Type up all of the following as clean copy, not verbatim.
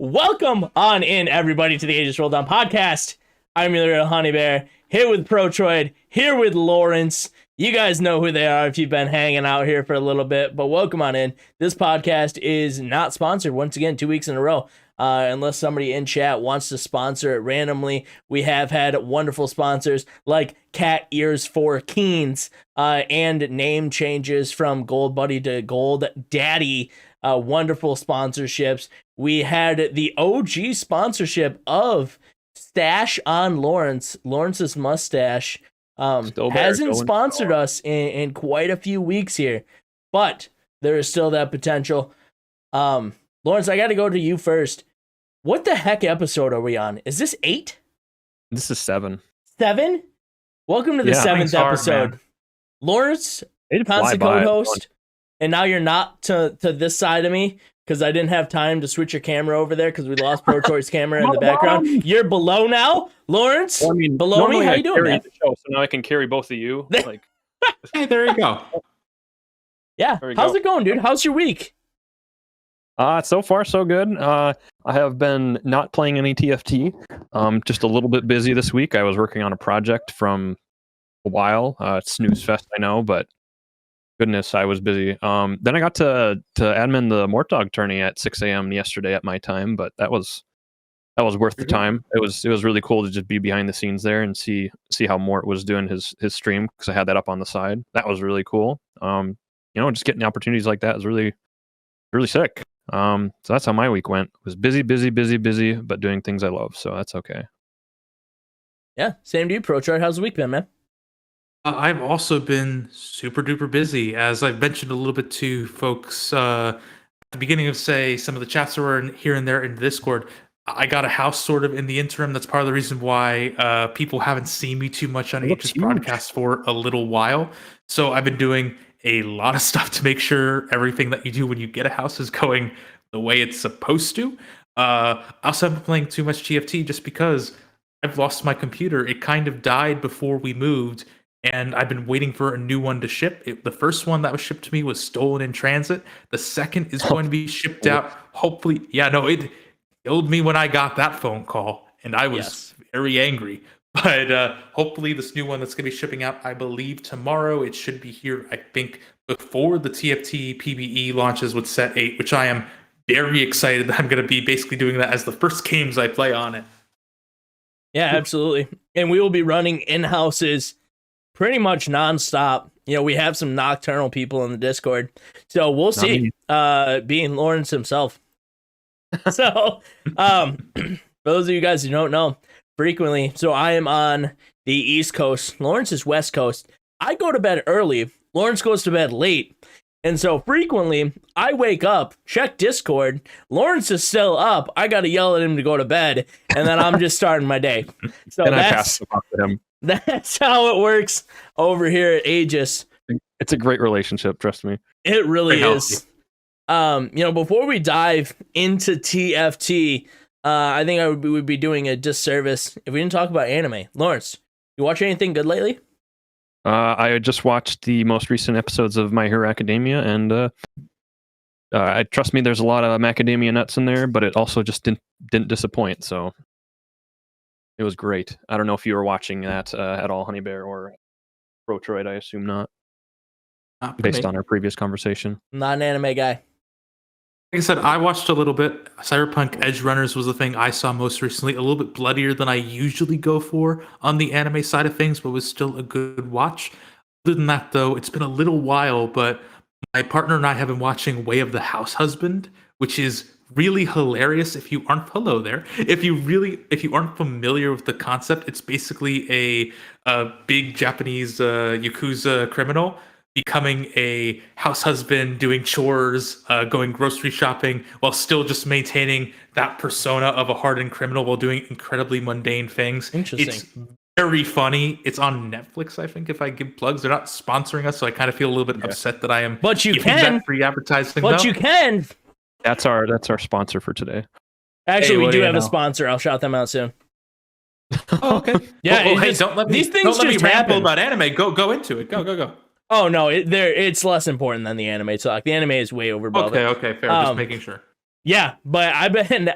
Welcome on in, everybody, to the Aegis Rolldown podcast. I'm your little honey bear, here with Protroid, here with Lorence. You guys know who they are if you've been hanging out here for a little bit, but welcome on in. This podcast is not sponsored, once again, 2 weeks in a row. Unless somebody in chat wants to sponsor it randomly. We have had wonderful sponsors like Cat Ears for Keens and name changes from Gold Buddy to Gold Daddy. Wonderful sponsorships. We had the OG sponsorship of Stash on Lorence. Lawrence's mustache hasn't sponsored us in quite a few weeks here, but there is still that potential. Lorence, I got to go to you first. What the heck episode are we on? Is this 8? This is 7. 7? Welcome to the 7th episode. Man. Lawrence, constant co-host, and now you're not to this side of me because I didn't have time to switch your camera over there because we lost Protroid's camera in the background. You're below now, Lawrence. Well, I mean, below me. How you doing, man? So now I can carry both of you. Like, hey, there you go. Yeah, how's it going, dude? How's your week? So far so good. I have been not playing any TFT. Just a little bit busy this week. I was working on a project from a while. It's Snooze Fest, I know, but goodness, I was busy. Then I got to admin the Mortdog tourney at 6 a.m. yesterday at my time, but that was worth the time. It was really cool to just be behind the scenes there and see how Mort was doing his stream because I had that up on the side. That was really cool. Just getting opportunities like that is really sick. So that's how my week went. It was busy, but doing things I love, so that's okay. Yeah, same to you, Protroid. How's the week been, man? I've also been super duper busy, as I've mentioned a little bit to folks at the beginning of, say, some of the chats that were here and there in Discord. I got a house sort of in the interim. That's part of the reason why people haven't seen me too much on Aegis broadcast for a little while. So I've been doing a lot of stuff to make sure everything that you do when you get a house is going the way it's supposed to. I also haven't been playing too much TFT just because I've lost my computer. It kind of died before we moved, and I've been waiting for a new one to ship. The first one that was shipped to me was stolen in transit. The second is going to be shipped out. Hopefully, it killed me when I got that phone call, and I was very angry. But hopefully this new one that's going to be shipping out, I believe tomorrow, it should be here, I think, before the TFT PBE launches with Set 8, which I am very excited that I'm going to be basically doing that as the first games I play on it. Yeah, absolutely. And we will be running in-houses pretty much nonstop. We have some nocturnal people in the Discord, so we'll see, being Lawrence himself. So, for those of you guys who don't know, frequently, so I am on the East Coast. Lawrence is West Coast. I go to bed early. Lawrence goes to bed late. And so frequently, I wake up, check Discord. Lawrence is still up. I got to yell at him to go to bed. And then I'm just starting my day. So and I pass the buck to him. That's how it works over here at Aegis. It's a great relationship, trust me. It really is. Before we dive into TFT, I think we would be doing a disservice if we didn't talk about anime. Lawrence, you watch anything good lately? I just watched the most recent episodes of My Hero Academia, and I trust me, there's a lot of macadamia nuts in there, but it also just didn't disappoint. So it was great. I don't know if you were watching that at all, Honey Bear or Protroid. I assume not based on our previous conversation. Not an anime guy. Like I said, I watched a little bit. Cyberpunk Edge Runners was the thing I saw most recently. A little bit bloodier than I usually go for on the anime side of things, but was still a good watch. Other than that, though, it's been a little while, but my partner and I have been watching Way of the House Husband, which is really hilarious if you aren't If you aren't familiar with the concept, it's basically a big Japanese Yakuza criminal becoming a house husband, doing chores, going grocery shopping, while still just maintaining that persona of a hardened criminal while doing incredibly mundane things. Interesting. It's very funny. It's on Netflix, I think, if I give plugs. They're not sponsoring us, so I kind of feel a little bit upset that I am but you giving can. that free advertising. But you can. That's our sponsor for today. Actually, we do have a sponsor. I'll shout them out soon. Oh, okay. Yeah, hey, don't let me ramble happen. about anime. Go into it. Go. Oh no, it's less important than the anime talk. The anime is way over above. Okay, fair. Just making sure. Yeah, but I've been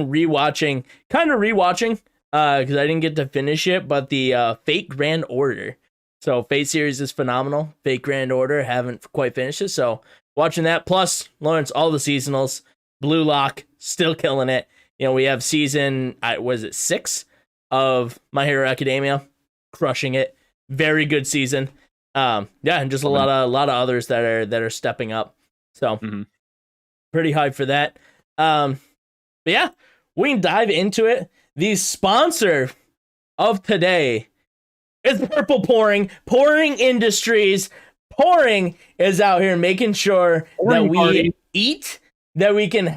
rewatching, because I didn't get to finish it, but the Fate Grand Order. So Fate series is phenomenal. Fate Grand Order, haven't quite finished it, so watching that. Plus, Lawrence, all the seasonals, Blue Lock, still killing it. You know, we have season, was it 6 of My Hero Academia, crushing it. Very good season. Yeah, and just a lot of others that are stepping up. So pretty hyped for that. But yeah, we can dive into it. The sponsor of today is Purple Pouring Industries. Pouring is out here making sure that we eat, that we can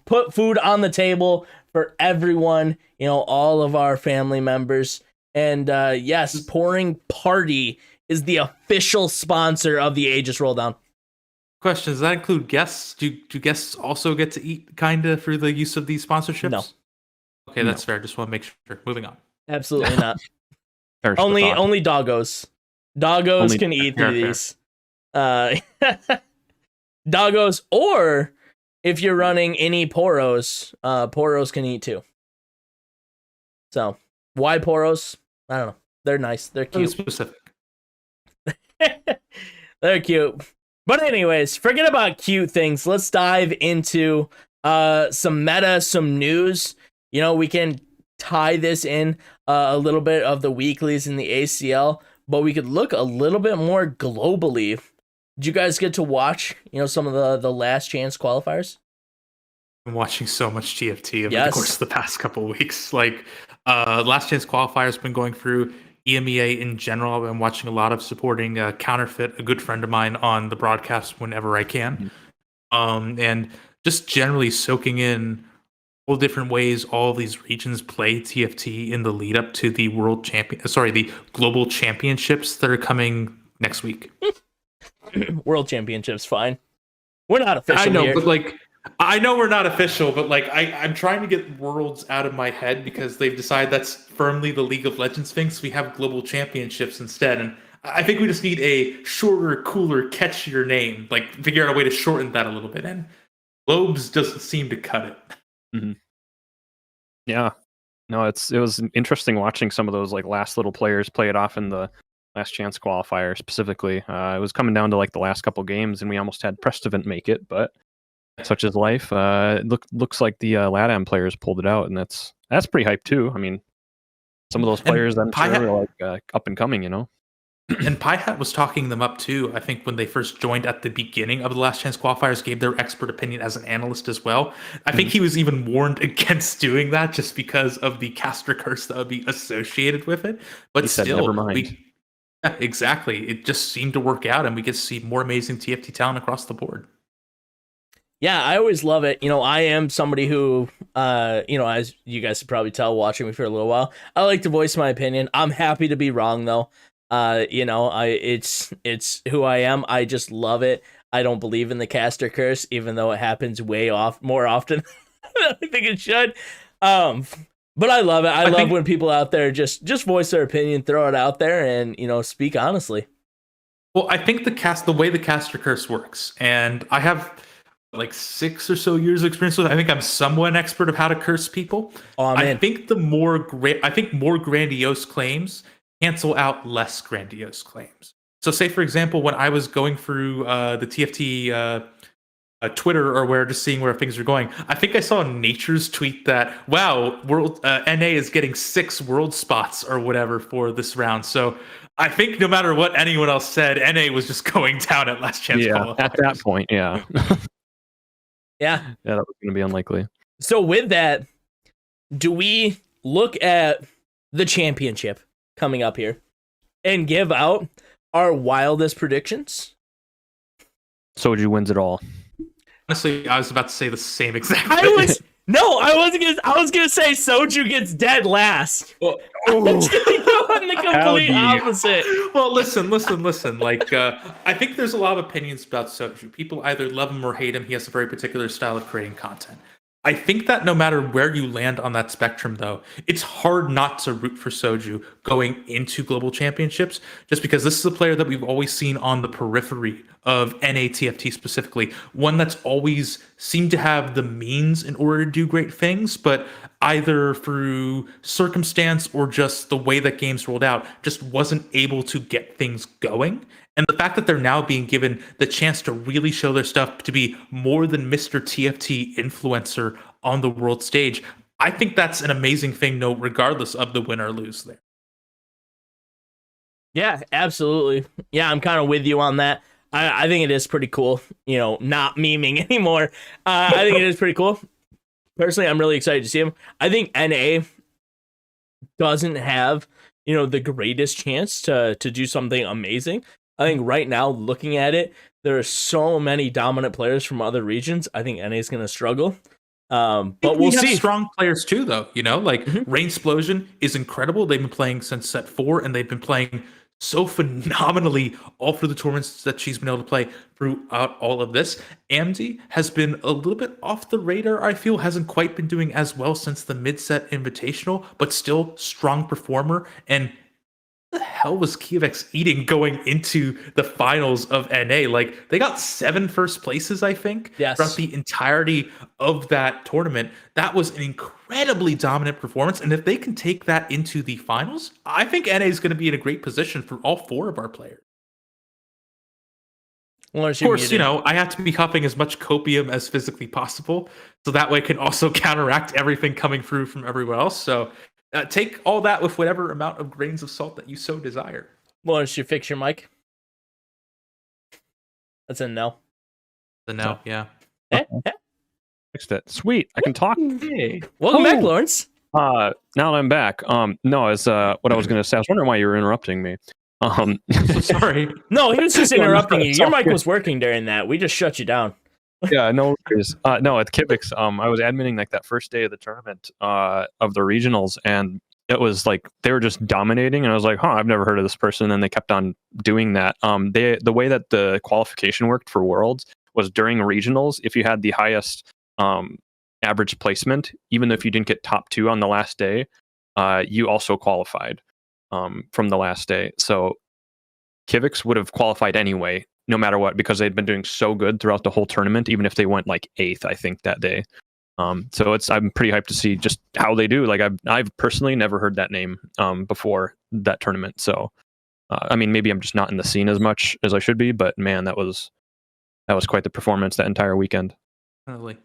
put food on the table for everyone, you know, all of our family members. And yes, Pouring Party is the official sponsor of the Aegis Rolldown. Question, does that include guests? Do guests also get to eat kind of through the use of these sponsorships? No. Okay, that's fair. Just want to make sure. Moving on. Absolutely not. Only doggos. Doggos can eat through these. Doggos, or if you're running any poros, poros can eat too. So, why poros? I don't know. They're nice. They're cute. Specific. They're cute. But anyways, forget about cute things. Let's dive into some meta, some news. You know, we can tie this in a little bit of the weeklies in the ACL, but we could look a little bit more globally. Did you guys get to watch, you know, some of the last chance qualifiers? I'm watching so much TFT over the course of the past couple of weeks. Like, last chance qualifiers been going through. EMEA in general, I've been watching a lot of supporting Counterfeit, a good friend of mine, on the broadcast whenever I can. And just generally soaking in all different ways all of these regions play TFT in the lead up to the the global championships that are coming next week. World Championships, fine. We're not official. I know, here. But like, I know we're not official, but like, I'm trying to get Worlds out of my head because they've decided that's firmly the League of Legends thing. So we have global championships instead, and I think we just need a shorter, cooler, catchier name. Like, figure out a way to shorten that a little bit. And Globes doesn't seem to cut it. Yeah, no, it was interesting watching some of those like last little players play it off in the last chance qualifier specifically. It was coming down to like the last couple games, and we almost had Prestivant make it, but such is life. It looks like the LATAM players pulled it out, and that's pretty hype too. I mean, some of those players I'm sure are like up and coming, you know. And Piehat was talking them up too. I think when they first joined at the beginning of the last chance qualifiers, gave their expert opinion as an analyst as well. I think he was even warned against doing that just because of the caster curse that would be associated with it. But he still, said, never mind. Yeah, exactly. It just seemed to work out, and we get to see more amazing TFT talent across the board. Yeah, I always love it. You know, I am somebody who, you know, as you guys could probably tell watching me for a little while, I like to voice my opinion. I'm happy to be wrong though. You know, it's who I am. I just love it. I don't believe in the caster curse, even though it happens more often than I think it should. But I love it. I love when people out there just voice their opinion, throw it out there, and, you know, speak honestly. Well, I think the way the caster curse works, and I have like 6 or so years of experience with it. I think I'm somewhat an expert of how to curse people. I think more grandiose claims cancel out less grandiose claims. So say, for example, when I was going through the TFT Twitter or where, just seeing where things are going, I think I saw Nature's tweet that, wow, world NA is getting 6 world spots or whatever for this round. So I think no matter what anyone else said, NA was just going down at last chance. Yeah, at that point, yeah. Yeah, that was going to be unlikely. So with that, do we look at the championship coming up here and give out our wildest predictions? Soju wins it all. Honestly, I was about to say the same exact thing. I was gonna say Soju gets dead last. Well, I'm just gonna go on the complete opposite. Well, listen. Like, I think there's a lot of opinions about Soju. People either love him or hate him. He has a very particular style of creating content. I think that no matter where you land on that spectrum, though, it's hard not to root for Soju going into global championships, just because this is a player that we've always seen on the periphery of NATFT specifically, one that's always seemed to have the means in order to do great things, but either through circumstance or just the way that games rolled out, just wasn't able to get things going. And the fact that they're now being given the chance to really show their stuff, to be more than Mr. TFT influencer on the world stage, I think that's an amazing thing, no, regardless of the win or lose there. Yeah, absolutely. Yeah, I'm kind of with you on that. I think it is pretty cool, not memeing anymore. I think it is pretty cool. Personally, I'm really excited to see him. I think NA doesn't have, the greatest chance to do something amazing. I think right now, looking at it, there are so many dominant players from other regions. I think NA is going to struggle. But we'll see. Strong players too, though. Like Mm-hmm. Rain Explosion is incredible. They've been playing since set 4, and they've been playing so phenomenally all through the tournaments that she's been able to play throughout all of this. AMD has been a little bit off the radar, I feel, hasn't quite been doing as well since the mid-set invitational, but still strong performer. And what the hell was Kievex eating going into the finals of NA? Like, they got 7 first places, I think, throughout the entirety of that tournament. That was an incredibly dominant performance. And if they can take that into the finals, I think NA is going to be in a great position for all 4 of our players. Of course, I have to be huffing as much copium as physically possible, so that way I can also counteract everything coming through from everywhere else. So take all that with whatever amount of grains of salt that you so desire. Lawrence, you fix your mic? That's a no. The no, yeah. Fixed it. Sweet. I can talk. Hey. Welcome back, Lawrence. Now that I'm back. No, it's what I was gonna say. I was wondering why you were interrupting me. So sorry. No, he was just interrupting you. Your mic was working during that. We just shut you down. Yeah, no worries. No, at Kivix, I was adminning like that first day of the tournament of the regionals, and it was like they were just dominating, and I was like, I've never heard of this person, and they kept on doing that. The way that the qualification worked for Worlds was during regionals, if you had the highest average placement, even if you didn't get top 2 on the last day, you also qualified from the last day. So Kivix would have qualified anyway, no matter what, because they'd been doing so good throughout the whole tournament, even if they went like 8th, I think, that day. So I'm pretty hyped to see just how they do. Like I've personally never heard that name before that tournament. So I mean, maybe I'm just not in the scene as much as I should be, but man, that was quite the performance that entire weekend. Totally.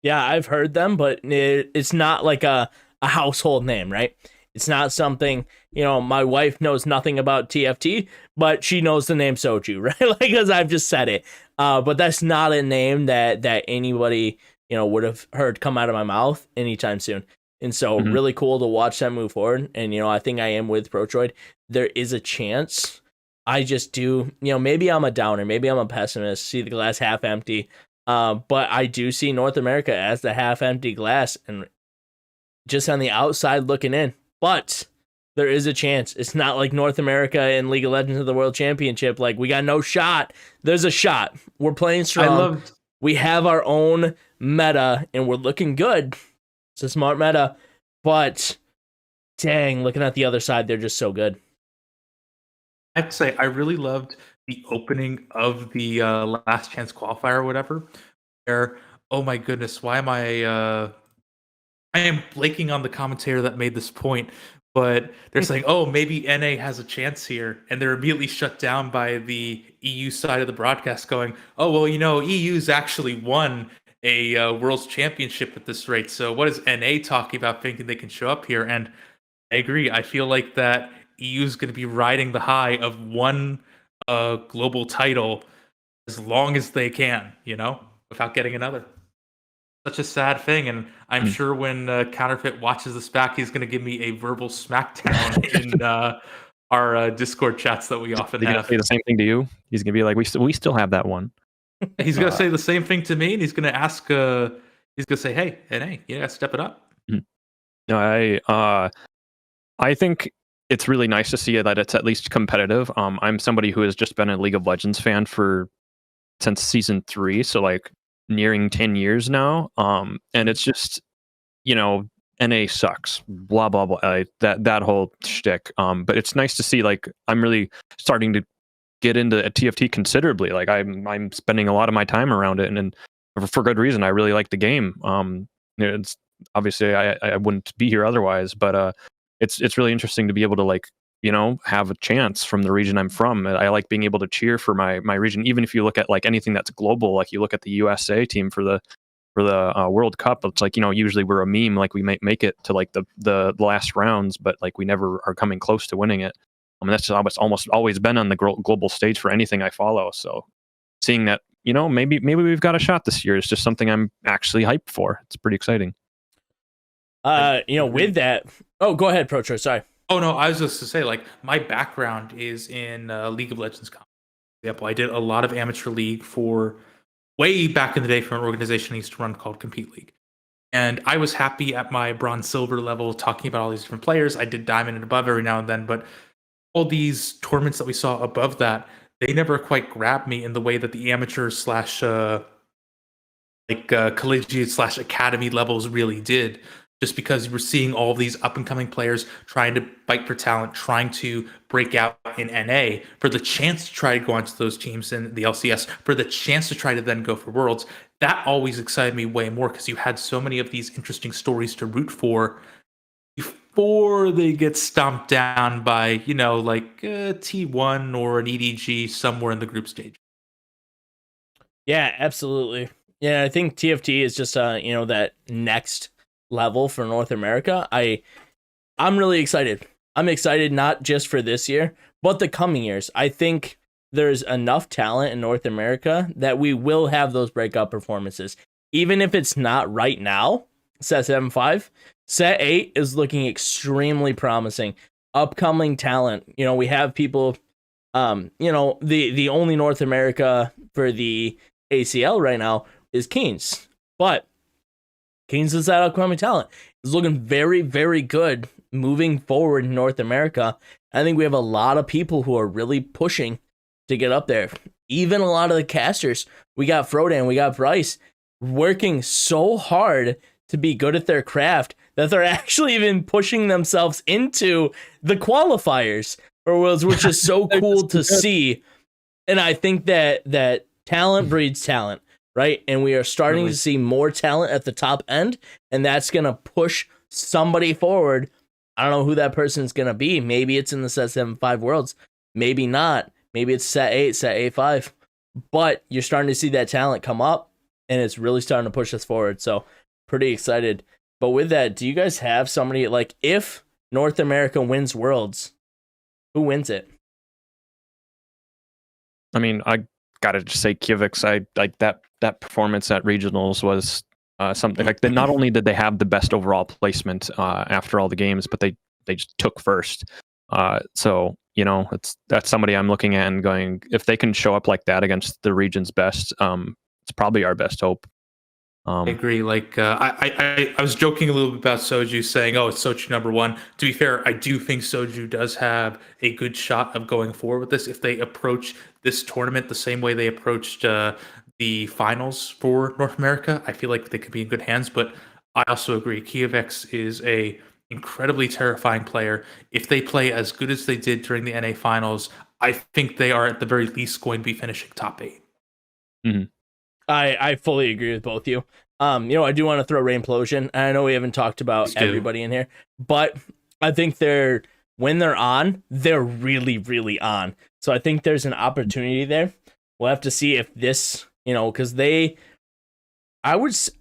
Yeah, I've heard them, but it's not like a household name, right? It's not something, my wife knows nothing about TFT, but she knows the name Soju, right? Like, because I've just said it. But that's not a name that anybody, would have heard come out of my mouth anytime soon. And so really cool to watch them move forward. And, I think I am with Protroid. There is a chance. I just do, maybe I'm a downer. Maybe I'm a pessimist, see the glass half empty. But I do see North America as the half empty glass and just on the outside looking in. But there is a chance. It's not like North America in League of Legends of the World Championship. Like, we got no shot. There's a shot. We're playing strong. We have our own meta, and we're looking good. It's a smart meta. But, dang, looking at the other side, they're just so good. I have to say, I really loved the opening of the last chance qualifier or whatever. Where, oh my goodness, why am I am blanking on the commentator that made this point, but they're saying, oh, maybe NA has a chance here. And they're immediately shut down by the EU side of the broadcast going, oh, well, EU's actually won a World's Championship at this rate. So what is NA talking about thinking they can show up here? And I agree. I feel like that EU is going to be riding the high of one global title as long as they can, without getting another. Such a sad thing, and I'm sure when Counterfeit watches this back, he's going to give me a verbal smackdown in our Discord chats that we often have. Say the same thing to you. He's going to be like, we still have that one. He's going to say the same thing to me, and he's going to ask. He's going to say, "Hey, NA, you got to step it up." No, I think it's really nice to see that it's at least competitive. I'm somebody who has just been a League of Legends fan since season 3, so like nearing 10 years now. And it's just, NA sucks, blah blah blah, that whole shtick. But it's nice to see, like, I'm really starting to get into a TFT considerably. Like, I'm spending a lot of my time around it, and for good reason. I really like the game. It's obviously I wouldn't be here otherwise, but it's really interesting to be able to, like, have a chance from the region I'm from. I like being able to cheer for my region, even if you look at like anything that's global. Like, you look at the USA team for the World Cup. It's like, usually we're a meme. Like, we might make it to like the last rounds, but like we never are coming close to winning it. I mean, that's almost always been on the global stage for anything I follow. So seeing that, maybe we've got a shot this year is just something I'm actually hyped for. It's pretty exciting. With that, oh, go ahead, Protroid. Sorry. Oh no, I was just to say, like, my background is in League of Legends. For example, I did a lot of amateur league for way back in the day for an organization I used to run called Compete League. And I was happy at my bronze silver level talking about all these different players. I did diamond and above every now and then, but all these tournaments that we saw above that, they never quite grabbed me in the way that the amateur slash collegiate slash academy levels really did. Just because we're seeing all these up and coming players trying to fight for talent, trying to break out in NA for the chance to try to go onto those teams in the LCS, for the chance to try to then go for Worlds. That always excited me way more because you had so many of these interesting stories to root for before they get stomped down by, like T1 or an EDG somewhere in the group stage. Yeah, absolutely. Yeah, I think TFT is just that next level for North America. I'm really excited. I'm excited not just for this year, but the coming years. I think there's enough talent in North America that we will have those breakout performances. Even if it's not right now, set 7-5, set 8 is looking extremely promising. Upcoming talent. We have people, the only North America for the ACL right now is Keynes. But Keynes is that upcoming talent. It's looking very, very good moving forward in North America. I think we have a lot of people who are really pushing to get up there. Even a lot of the casters. We got Frodan, we got Bryce, working so hard to be good at their craft that they're actually even pushing themselves into the qualifiers for Worlds, which is so cool to see. And I think that talent breeds talent. Right. And we are starting to see more talent at the top end, and that's going to push somebody forward. I don't know who that person's going to be. Maybe it's in the set 7-5 Worlds. Maybe not. Maybe it's set 8, set 8-5. But you're starting to see that talent come up, and it's really starting to push us forward. So pretty excited. But with that, do you guys have somebody, like, if North America wins Worlds, who wins it? I mean, I gotta just say Kivix. I like that performance at regionals was something like that. Not only did they have the best overall placement after all the games, but they just took first. So that's somebody I'm looking at and going, if they can show up like that against the region's best, it's probably our best hope. I agree. Like I was joking a little bit about Soju saying, "Oh, it's Soju number one." To be fair, I do think Soju does have a good shot of going forward with this if they approach this tournament the same way they approached the finals for North America. I feel like they could be in good hands. But I also agree, Kievex is a incredibly terrifying player. If they play as good as they did during the NA finals, I think they are at the very least going to be finishing top 8. Mm-hmm. I fully agree with both of you. I do want to throw Rainplosion. I know we haven't talked about everybody in here, but I think when they're on, they're really, really on. So I think there's an opportunity there. We'll have to see if this, because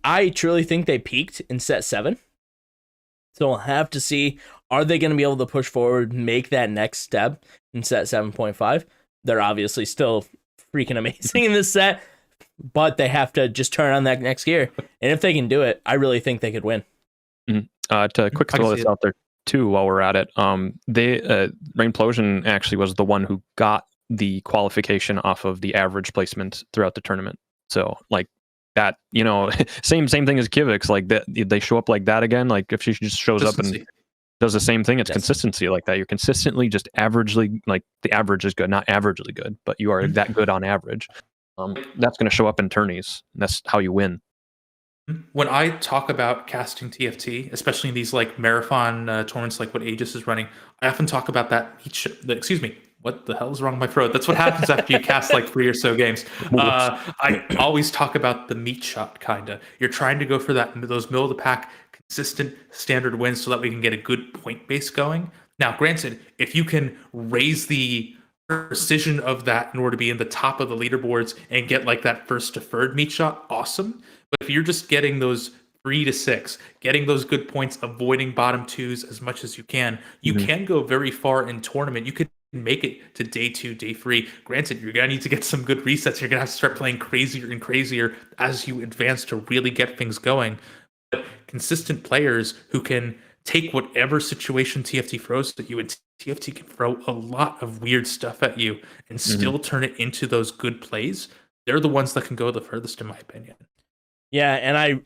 I truly think they peaked in set 7. So we'll have to see, are they going to be able to push forward, make that next step in set 7.5? They're obviously still freaking amazing in this set, but they have to just turn on that next gear. And if they can do it, I really think they could win. Mm-hmm. To quick throw this out there too, while we're at it, Rainplosion actually was the one who got the qualification off of the average placement throughout the tournament. So like that, same thing as Kivix. Like that, they show up like that again. Like if she just shows up and does the same thing, it's consistency like that. You're consistently just averagely, like the average is good, not averagely good, but you are that good on average. That's going to show up in tourneys. That's how you win. When I talk about casting TFT, especially in these like marathon tournaments like what Aegis is running, I often talk about that excuse me, what the hell is wrong with my throat? That's what happens after you cast like 3 or so games. I always talk about the meat shot, kinda. You're trying to go for those middle of the pack, consistent standard wins so that we can get a good point base going. Now, granted, if you can raise the precision of that in order to be in the top of the leaderboards and get like that first deferred meat shot, awesome. But if you're just getting those 3 to 6, getting those good points, avoiding bottom twos as much as you can go very far in tournament. You could make it to day 2, day 3. Granted, you're gonna need to get some good resets. You're gonna have to start playing crazier and crazier as you advance to really get things going. But consistent players who can take whatever situation TFT throws at you, and TFT can throw a lot of weird stuff at you and still turn it into those good plays. They're the ones that can go the furthest, in my opinion. Yeah, and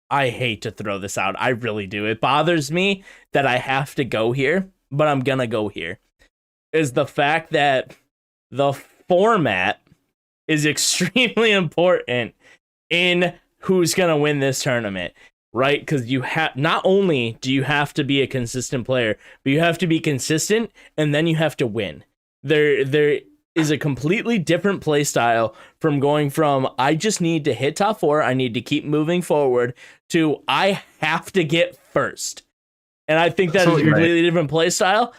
I hate to throw this out. I really do. It bothers me that I have to go here, but I'm gonna go here. Is the fact that the format is extremely important in who's gonna win this tournament, right? Because you have, not only do you have to be a consistent player, but you have to be consistent, and then you have to win. There is a completely different play style from going from I just need to hit top 4, I need to keep moving forward, to I have to get first. And I think that is a completely different play style.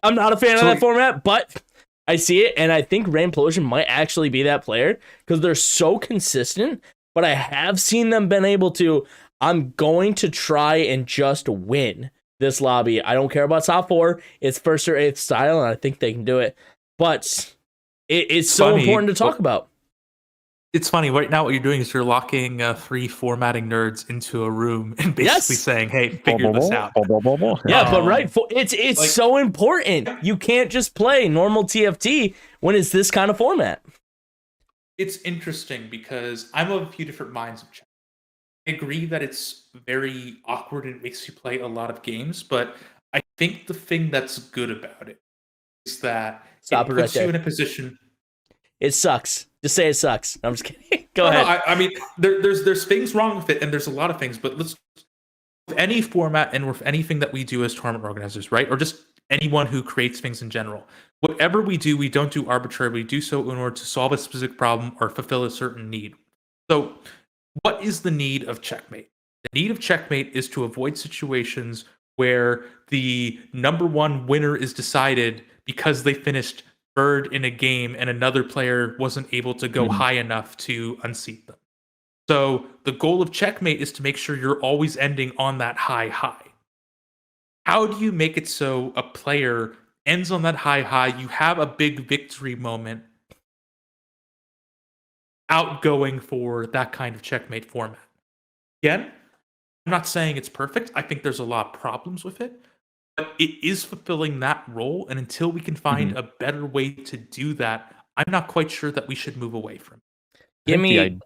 I'm not a fan of that format, but I see it, and I think Raimplosion might actually be that player because they're so consistent, but I have seen them been able to, I'm going to try and just win this lobby. I don't care about top 4. It's first or 8th style, and I think they can do it. But it's so important to talk about. It's funny. Right now what you're doing is you're locking 3 formatting nerds into a room and basically saying, hey, figure this out. Yeah, but right. It's like, so important. You can't just play normal TFT when it's this kind of format. It's interesting because I'm of a few different minds of chess. I agree that it's very awkward and it makes you play a lot of games, but I think the thing that's good about it is that it puts you in a position. It sucks. Just say it sucks. I'm just kidding. Go ahead. No, I mean, there's things wrong with it, and there's a lot of things. But with any format and with anything that we do as tournament organizers, right, or just anyone who creates things in general, whatever we don't do arbitrarily. We do so in order to solve a specific problem or fulfill a certain need. So, what is the need of checkmate? The need of checkmate is to avoid situations where the number 1 winner is decided because they finished third in a game and another player wasn't able to go high enough to unseat them. So the goal of checkmate is to make sure you're always ending on that high. How do you make it so a player ends on that high, you have a big victory moment outgoing for that kind of checkmate format? Again, I'm not saying it's perfect. I think there's a lot of problems with it. But it is fulfilling that role, and until we can find a better way to do that, I'm not quite sure that we should move away from it.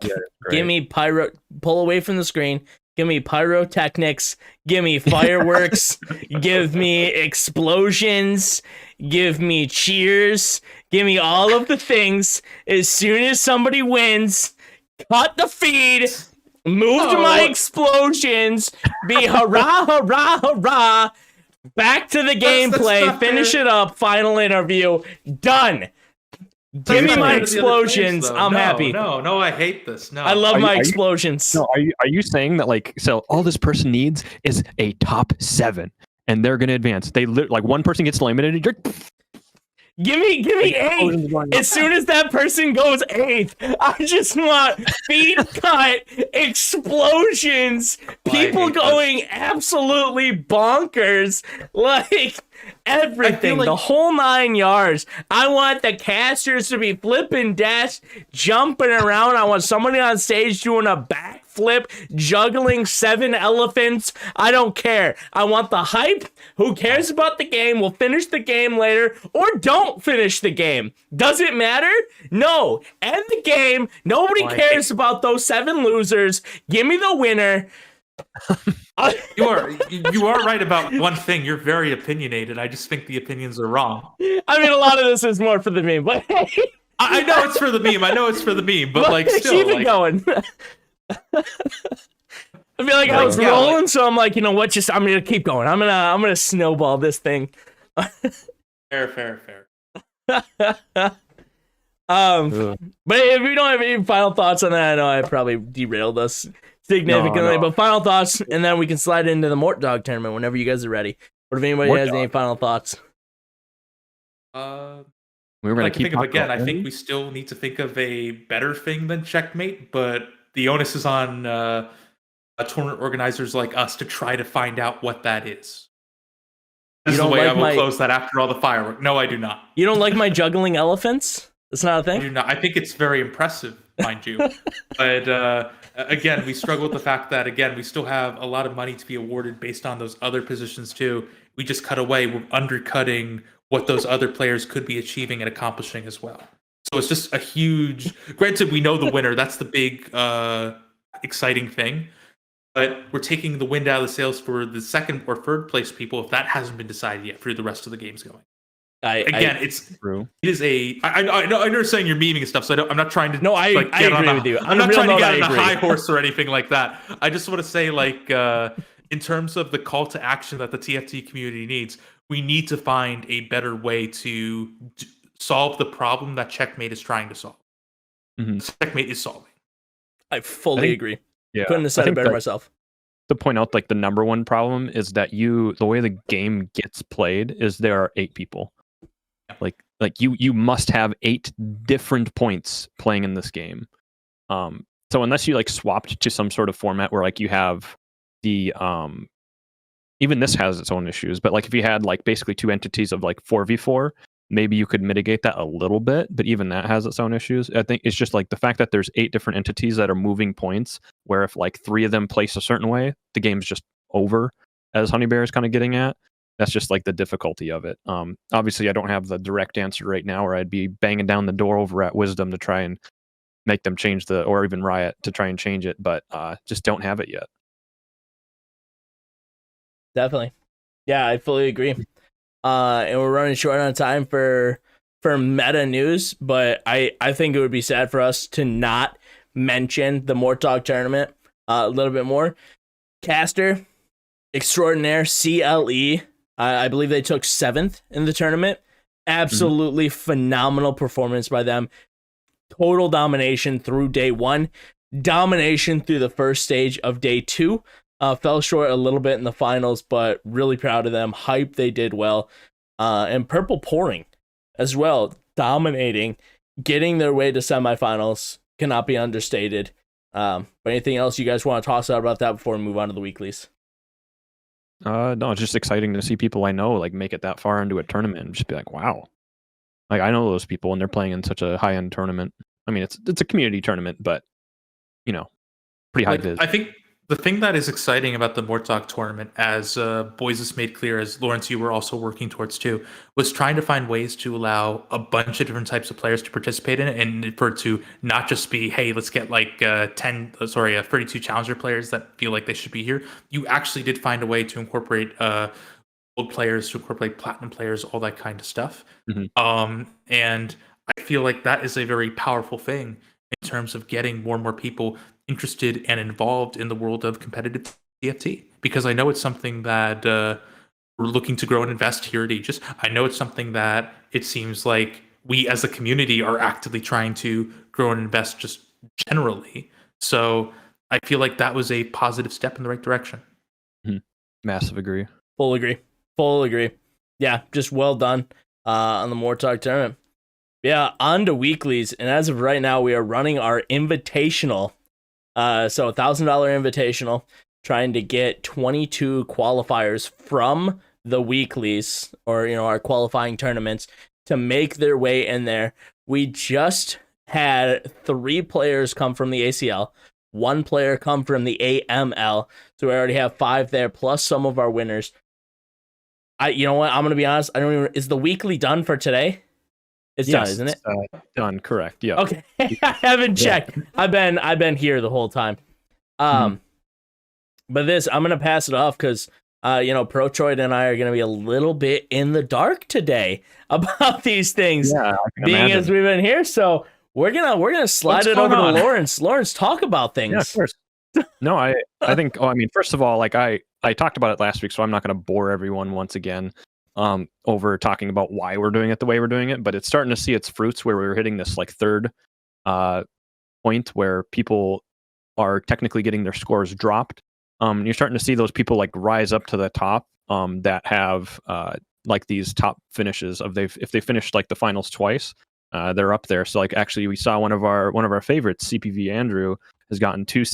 Give me pyro, pull away from the screen. Give me pyrotechnics. Give me fireworks. Give me explosions. Give me cheers. Give me all of the things. As soon as somebody wins, cut the feed. Move to my explosions. Be hurrah, hurrah, hurrah. Back to the gameplay. Finish it up. Final interview. Done. Give me my explosions. I'm happy. No, I hate this. No, I love my explosions. Are you saying that so all this person needs is a top 7 and they're gonna advance? They like one person gets eliminated. Give me 8. As soon as that person goes 8th, I just want feed cut, explosions, people going absolutely bonkers, like everything, the whole 9 yards. I want the casters to be flipping dash, jumping around. I want somebody on stage doing a backflip, juggling 7 elephants. I don't care. I want the hype. Who cares about the game? We'll finish the game later, or don't finish the game. Does it matter? No. End the game. Nobody cares about those 7 losers. Give me the winner. You are right about one thing. You're very opinionated. I just think the opinions are wrong. I mean, a lot of this is more for the meme, but hey. I know it's for the meme. But like, still, keep it going. I feel like I was rolling, so I'm like, you know what? Just I'm gonna keep going. I'm gonna snowball this thing. Fair. But if we don't have any final thoughts on that, I know I probably derailed us significantly. No. But final thoughts, and then we can slide into the Mort Dog tournament whenever you guys are ready. Or if anybody has any final thoughts. We were going to keep think of again. I think we still need to think of a better thing than checkmate, but the onus is on tournament organizers like us to try to find out what that is. This is the way I will close that after all the fireworks. No, I do not. You don't like my juggling elephants? That's not a thing? I do not. I think it's very impressive, mind you. But again, we struggle with the fact that, again, we still have a lot of money to be awarded based on those other positions too. We just cut away. We're undercutting what those other players could be achieving and accomplishing as well. So it's just a huge... Granted, we know the winner. That's the big exciting thing. But we're taking the wind out of the sails for the second or third place people if that hasn't been decided yet for the rest of the games going. It's true. It is a. I know you're saying you're memeing and stuff, so I'm not trying to. No, I agree with you. I'm not trying to get on a high horse or anything like that. I just want to say, like, in terms of the call to action that the TFT community needs, we need to find a better way to solve the problem that Checkmate is trying to solve. Mm-hmm. Checkmate is solving. I fully agree. Yeah, couldn't have said it better myself. To point out, like, the number one problem is that the way the game gets played is there are 8 people. Like you must have 8 different points playing in this game. So unless you like swapped to some sort of format where like you have the even this has its own issues, but like if you had like basically 2 entities of like 4v4, maybe you could mitigate that a little bit, but even that has its own issues. I think it's just like the fact that there's 8 different entities that are moving points, where if like 3 of them place a certain way, the game's just over, as HoneyBear is kind of getting at. That's just like the difficulty of it. Obviously, I don't have the direct answer right now, or I'd be banging down the door over at Wisdom to try and make them change or even Riot to try and change it, but just don't have it yet. Definitely. Yeah, I fully agree. And we're running short on time for meta news, but I think it would be sad for us to not mention the Mort Dog tournament a little bit more. Caster, Extraordinaire, CLE, I believe they took 7th in the tournament. Absolutely phenomenal performance by them. Total domination through day 1. Domination through the first stage of day 2. Fell short a little bit in the finals, but really proud of them. Hype, they did well. And Purple Pouring as well. Dominating. Getting their way to semifinals. Cannot be understated. But anything else you guys want to toss out about that before we move on to the weeklies? No, it's just exciting to see people I know like make it that far into a tournament and just be like, wow. Like, I know those people and they're playing in such a high-end tournament. I mean, it's a community tournament, but, you know, pretty high viz. I think the thing that is exciting about the Mort Dog tournament, as Boys has made clear, as Lorence, you were also working towards too, was trying to find ways to allow a bunch of different types of players to participate in it, and for it to not just be, hey, let's get like 32 challenger players that feel like they should be here. You actually did find a way to incorporate gold players, to incorporate platinum players, all that kind of stuff. And I feel like that is a very powerful thing in terms of getting more and more people interested and involved in the world of competitive TFT, because I know it's something that we're looking to grow and invest here at Aegis. I know it's something that it seems like we as a community are actively trying to grow and invest just generally. So I feel like that was a positive step in the right direction. Massive agree. Full agree. Yeah, just well done on the Mort Dog tournament. Yeah, on to weeklies, and as of right now, we are running our invitational. So $1,000 invitational, trying to get 22 qualifiers from the weeklies, or our qualifying tournaments, to make their way in there. We just had 3 players come from the ACL, 1 player come from the AML, so we already have 5 there, plus some of our winners. You know what? I'm gonna be honest. Is the weekly done for today? It's done, isn't it? Done, correct. Yeah. Okay. I haven't checked. I've been here the whole time. But this, I'm gonna pass it off because Protroid and I are gonna be a little bit in the dark today about these things, being as we've been here. So we're gonna slide What's it over going to on? Lorence. Lorence, talk about things. Yeah, of course. No, I think. Oh, I mean, first of all, like I talked about it last week, so I'm not going to bore everyone once again over talking about why we're doing it the way we're doing it. But it's starting to see its fruits where we're hitting this like third point where people are technically getting their scores dropped. You're starting to see those people like rise up to the top that have like these top finishes of if they finished like the finals twice, they're up there. So like actually we saw one of our favorites, CPV Andrew, has gotten two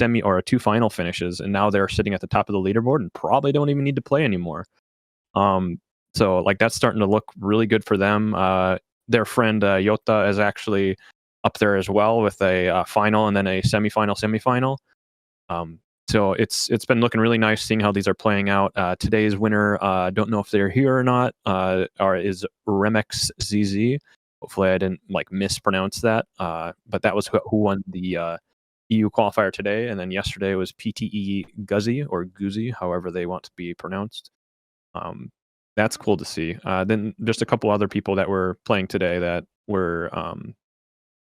final finishes, and now they're sitting at the top of the leaderboard and probably don't even need to play anymore. So like that's starting to look really good for them. Their friend Yota is actually up there as well with a final and then a semifinal. So it's been looking really nice seeing how these are playing out. Today's winner, don't know if they're here or not, is Remex ZZ. Hopefully I didn't like mispronounce that. But that was who won the EU qualifier today, and then yesterday was PTE Guzzi or Guzzi, however they want to be pronounced. That's cool to see. Then just a couple other people that were playing today that were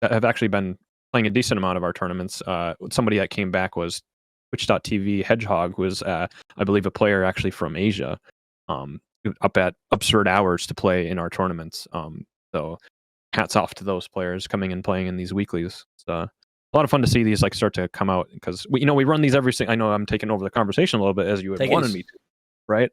that have actually been playing a decent amount of our tournaments. Somebody that came back was Twitch.tv Hedgehog, who was I believe a player actually from Asia, up at absurd hours to play in our tournaments. So hats off to those players coming and playing in these weeklies. It's a lot of fun to see these like start to come out because we run these every single. I know I'm taking over the conversation a little bit as you had wanted me to, right?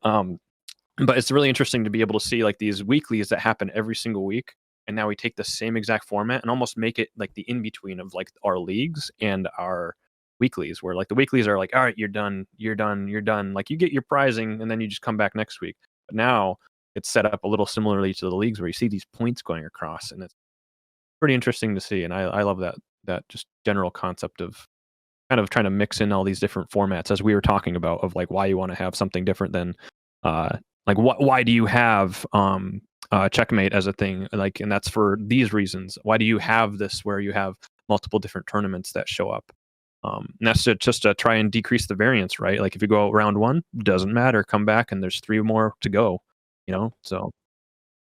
But it's really interesting to be able to see like these weeklies that happen every single week, and now we take the same exact format and almost make it like the in between of like our leagues and our weeklies, where like the weeklies are like, all right, you're done, like you get your prizing and then you just come back next week. But now it's set up a little similarly to the leagues where you see these points going across, and it's pretty interesting to see. And I love that just general concept of kind of trying to mix in all these different formats, as we were talking about, of like why you want to have something different than like why do you have checkmate as a thing, like, and that's for these reasons. Why do you have this where you have multiple different tournaments that show up? And that's just to try and decrease the variance, right? Like if you go round one, doesn't matter, come back and there's 3 more to go, so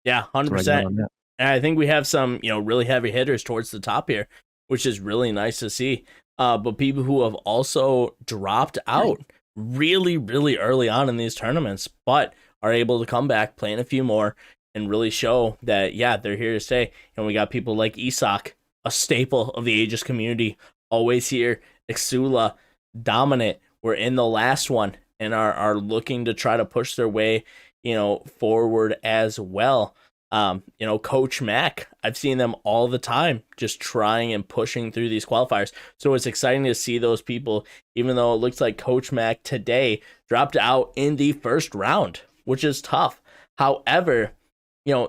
yeah, 100%. And I think we have some really heavy hitters towards the top here, which is really nice to see. But people who have also dropped out really, really early on in these tournaments, but are able to come back, playing a few more, and really show that, yeah, they're here to stay. And we got people like Isak, a staple of the Aegis community, always here. Xula, dominant. We're in the last one and are looking to try to push their way, forward as well. Coach Mac, I've seen them all the time just trying and pushing through these qualifiers. So it's exciting to see those people, even though it looks like Coach Mac today dropped out in the first round, which is tough. However,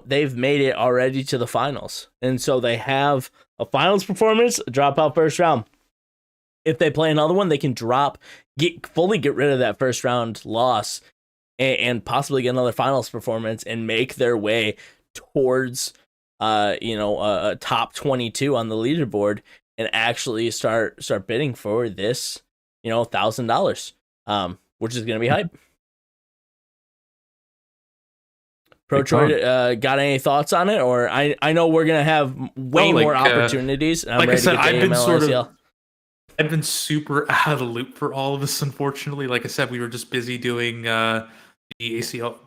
they've made it already to the finals. And so they have a finals performance, a dropout first round. If they play another one, they can fully get rid of that first round loss and possibly get another finals performance and make their way towards a top 22 on the leaderboard and actually start bidding for this $1,000, which is going to be hype. Protroid, got any thoughts on it? Or I know we're going to have way more opportunities. Like I said, I've been super out of the loop for all of this, unfortunately. Like I said, we were just busy doing the ACL,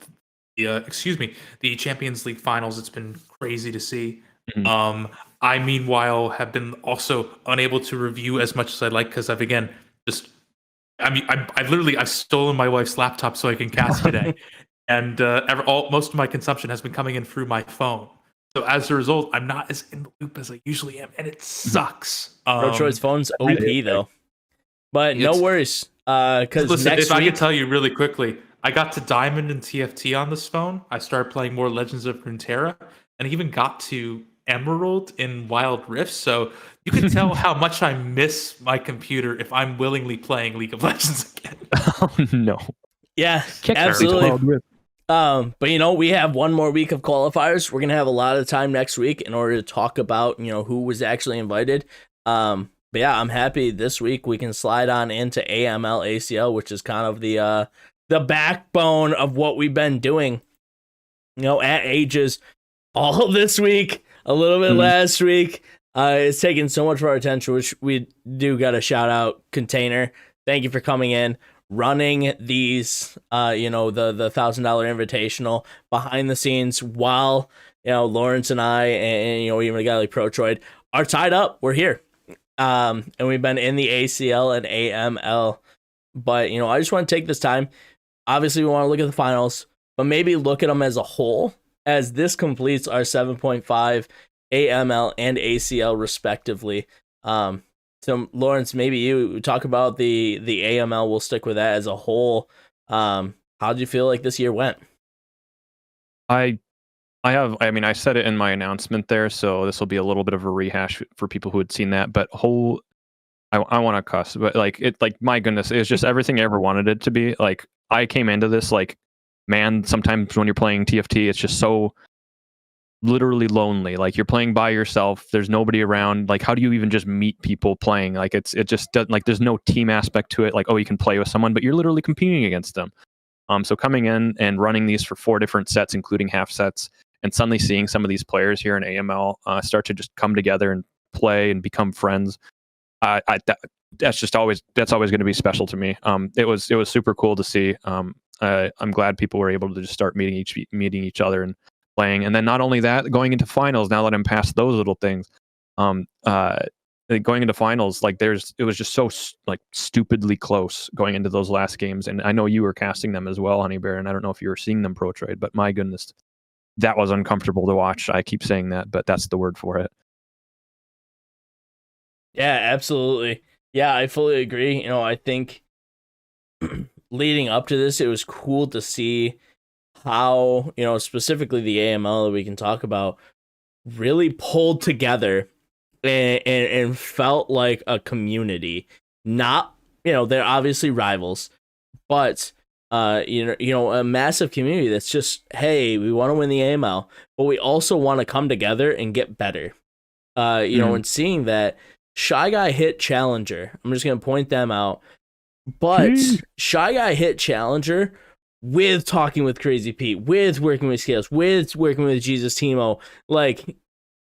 the Champions League finals. It's been crazy to see. Mm-hmm. I, meanwhile, have been also unable to review as much as I'd like because I've stolen my wife's laptop so I can cast today. And most of my consumption has been coming in through my phone. So as a result, I'm not as in the loop as I usually am, and it sucks. Protroid's phone's OP though, but no worries. Because if I could tell you really quickly, I got to Diamond and TFT on this phone. I started playing more Legends of Runeterra, and I even got to Emerald in Wild Rift. So you can tell how much I miss my computer if I'm willingly playing League of Legends again. Oh no! Yeah, absolutely. But we have one more week of qualifiers. We're gonna have a lot of time next week in order to talk about who was actually invited. But yeah, I'm happy this week we can slide on into AML ACL, which is kind of the backbone of what we've been doing. At Aegis all this week, a little bit last week. It's taken so much of our attention, which we do got to shout out Container. Thank you for coming in, running these, the $1,000 invitational behind the scenes while, Lorence and I, and even a guy like Protroid are tied up. We're here. And we've been in the ACL and AML, but, I just want to take this time. Obviously, we want to look at the finals, but maybe look at them as a whole, as this completes our 7.5 AML and ACL respectively. So Lorence, maybe you talk about the AML. We'll stick with that as a whole. How did you feel like this year went? I said it in my announcement there, so this will be a little bit of a rehash for people who had seen that. But I want to cuss, but my goodness, it's just everything I ever wanted it to be. Like, I came into this man, sometimes when you're playing TFT, it's just so literally lonely. Like, you're playing by yourself. There's nobody around. Like, how do you even just meet people playing? Like, it just doesn't, there's no team aspect to it. Like, oh, you can play with someone, but you're literally competing against them. So coming in and running these for 4 different sets, including half sets, and suddenly seeing some of these players here in AML start to just come together and play and become friends. That's always going to be special to me. It was super cool to see. I'm glad people were able to just start meeting each other and playing. And then not only that, going into finals, now that I'm past those little things, going into finals, it was just so stupidly close going into those last games. And I know you were casting them as well, HoneyBear, and I don't know if you were seeing them Protroid, but my goodness, that was uncomfortable to watch. I keep saying that, but that's the word for it. Yeah, absolutely. Yeah, I fully agree. I think leading up to this, it was cool to see how, specifically the AML that we can talk about really pulled together and felt like a community. Not, they're obviously rivals, but a massive community that's just, hey, we want to win the AML, but we also want to come together and get better. And seeing that Shy Guy hit Challenger, I'm just going to point them out, but Shy Guy hit Challenger with talking with Crazy Pete, with working with Scales, with working with Jesus Timo.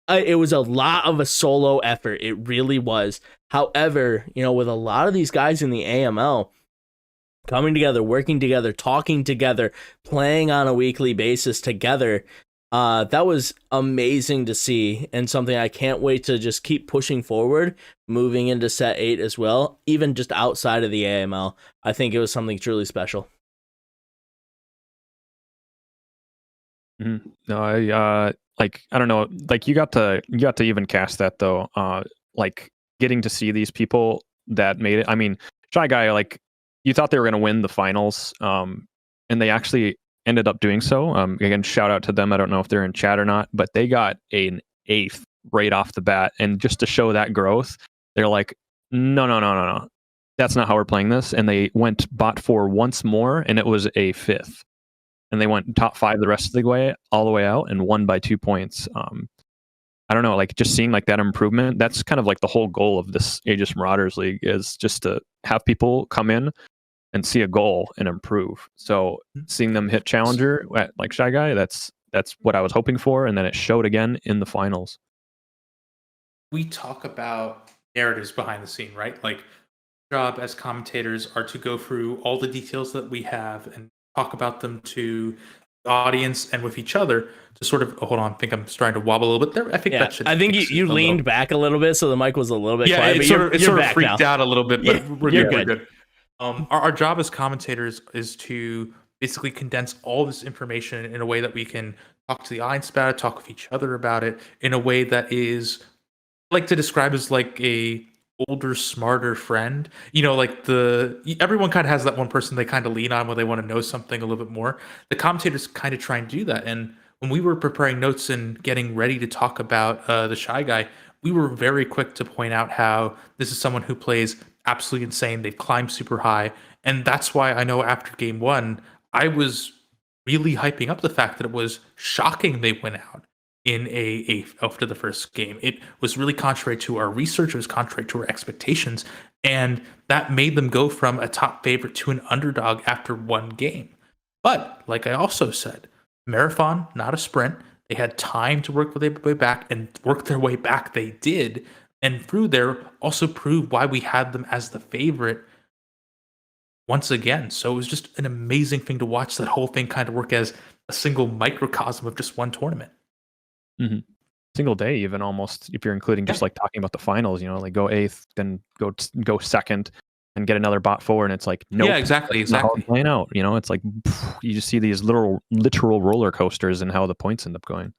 It was a lot of a solo effort. It really was. However, with a lot of these guys in the AML coming together, working together, talking together, playing on a weekly basis together, that was amazing to see, and something I can't wait to just keep pushing forward, moving into set 8 as well, even just outside of the AML. I think it was something truly special. No, I don't know, you got to even cast that though. Getting to see these people that made it. I mean, Shy Guy, you thought they were going to win the finals, and they actually ended up doing so. Again, shout out to them. I don't know if they're in chat or not, but they got an 8th right off the bat, and just to show that growth, they're like, no, that's not how we're playing this. And they went bot 4 once more, and it was a 5th. And they went top 5 the rest of the way, all the way out, and won by 2 points. I don't know, just seeing that improvement. That's kind of the whole goal of this Aegis Marauders League, is just to have people come in and see a goal and improve. So seeing them hit Challenger like Shy Guy, that's what I was hoping for, and then it showed again in the finals. We talk about narratives behind the scene, right? Our job as commentators are to go through all the details that we have and talk about them to the audience and with each other to sort of hold on. I think I'm starting to wobble a little bit there. I think that should. I think you leaned back a little bit, so the mic was a little bit quiet. It sort of freaked now. Out a little bit, but we're good. Our job as commentators is to basically condense all this information in a way that we can talk to the audience about it, talk with each other about it in a way that is to describe as a older, smarter friend. Everyone kind of has that one person they kind of lean on when they want to know something a little bit more. The commentators kind of try and do that. And when we were preparing notes and getting ready to talk about the Shy Guy, we were very quick to point out how this is someone who plays absolutely insane. They've climbed super high. And that's why I know after game 1, I was really hyping up the fact that it was shocking they went out in after the first game. It was really contrary to our research. It was contrary to our expectations. And that made them go from a top favorite to an underdog after one game. But like I also said, marathon, not a sprint. They had time to work their way back, and work their way back they did. And through there, also proved why we had them as the favorite once again. So it was just an amazing thing to watch that whole thing kind of work as a single microcosm of just one tournament. Mm-hmm. Single day, even almost, if you're including just like talking about the finals, like go 8th, then go second, and get another bot forward, and it's like nope, yeah, exactly. Playing out. It's like you just see these literal roller coasters and how the points end up going.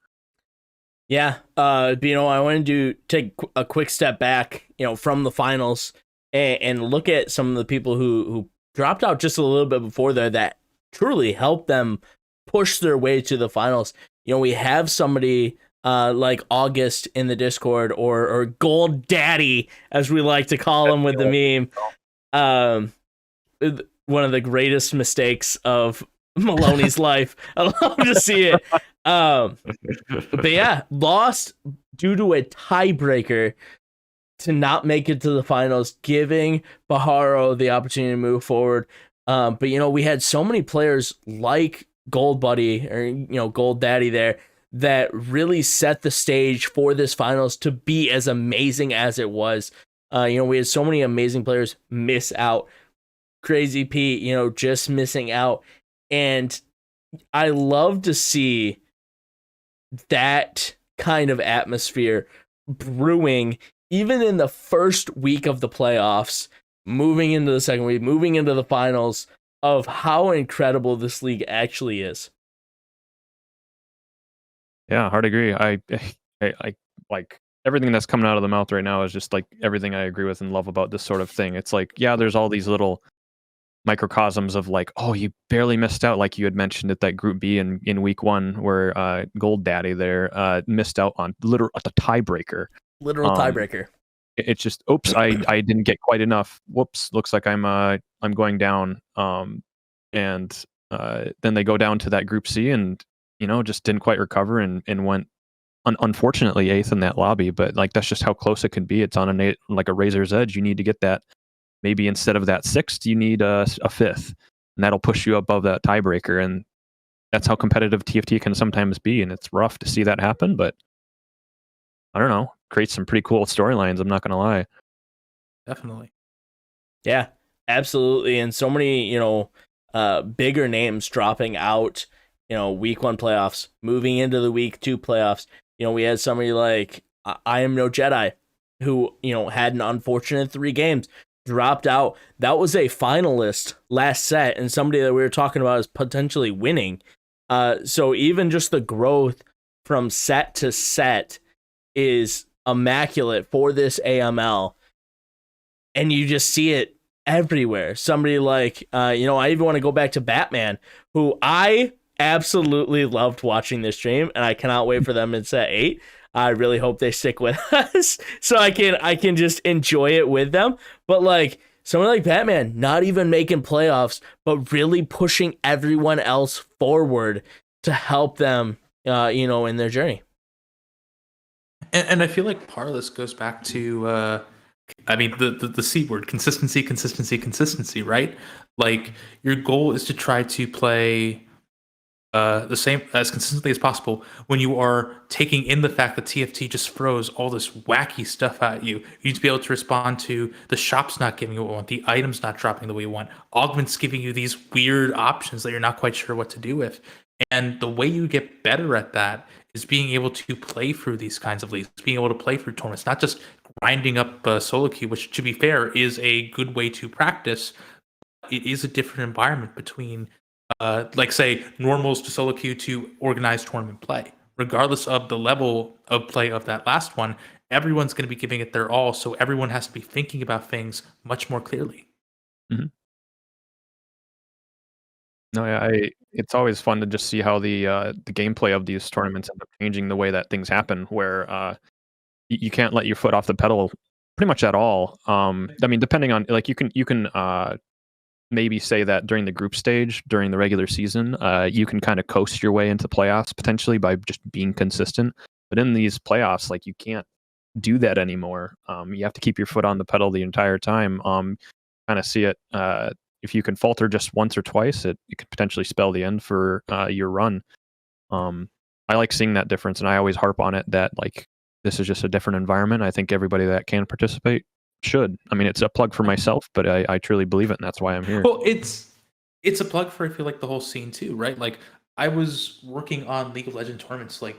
Yeah, I wanted to take a quick step back, from the finals and look at some of the people who dropped out just a little bit before there that truly helped them push their way to the finals. We have somebody like August in the Discord, or Gold Daddy, as we like to call him with the meme. One of the greatest mistakes of Maloney's life. I love to see it. But yeah, lost due to a tiebreaker to not make it to the finals, giving Baharo the opportunity to move forward. But we had so many players like Gold Buddy, or Gold Daddy there, that really set the stage for this finals to be as amazing as it was. We had so many amazing players miss out. Crazy Pete, just missing out. And I love to see that kind of atmosphere brewing even in the first week of the playoffs, moving into the second week, moving into the finals, of how incredible this league actually is. Yeah, hard to agree. I like everything that's coming out of the mouth right now is just like everything I agree with and love about this sort of thing. It's like, yeah, there's all these little microcosms of like, oh, you barely missed out, like you had mentioned at that Group B in week 1, where Gold Daddy there missed out on the tiebreaker. Literal tiebreaker. It's just, oops, I didn't get quite enough. Whoops, looks like I'm going down. And then they go down to that Group C and just didn't quite recover and went unfortunately 8th in that lobby. But like that's just how close it can be. It's on like a razor's edge. You need to get that. Maybe instead of that 6th, you need a 5th, and that'll push you above that tiebreaker. And that's how competitive TFT can sometimes be. And it's rough to see that happen, but I don't know, creates some pretty cool storylines. I'm not going to lie. Definitely. Yeah, absolutely. And so many, bigger names dropping out, week 1 playoffs, moving into the week 2 playoffs. We had somebody like I Am No Jedi, who, had an unfortunate 3 games, dropped out. That was a finalist last set, and somebody that we were talking about is potentially winning. So even just the growth from set to set is immaculate for this AML, and you just see it everywhere. Somebody like I even want to go back to Batman, who I absolutely loved watching this stream, and I cannot wait for them in set 8. I really hope they stick with us so I can just enjoy it with them. But like someone like Batman, not even making playoffs, but really pushing everyone else forward to help them, in their journey. And I feel like part of this goes back to, the C word, consistency, right? Like your goal is to try to play the same as consistently as possible when you are taking in the fact that TFT just throws all this wacky stuff at you. You need to be able to respond to the shops not giving you what you want, the items not dropping the way you want, augments giving you these weird options that you're not quite sure what to do with. And the way you get better at that is being able to play through these kinds of leagues, being able to play through tournaments, not just grinding up solo queue, which, to be fair, is a good way to practice. It is a different environment between, like, say, normals to solo queue to organized tournament play. Regardless of the level of play of that last one, everyone's going to be giving it their all, so everyone has to be thinking about things much more clearly. Mm-hmm. No, yeah, it's always fun to just see how the gameplay of these tournaments end up changing the way that things happen, where you can't let your foot off the pedal pretty much at all. I mean, depending on, like, you can maybe say that during the group stage, during the regular season, you can kind of coast your way into playoffs potentially by just being consistent. But in these playoffs, like, you can't do that anymore. You have to keep your foot on the pedal the entire time. Kind of see it. If you can falter just once or twice, it could potentially spell the end for your run. I I like seeing that difference, and I always harp on it that like this is just a different environment. I think everybody that can participate should. I mean, it's a plug for myself, but I truly believe it, and that's why I'm here. Well, it's a plug for I feel like the whole scene too, right? Like I was working on League of Legends tournaments like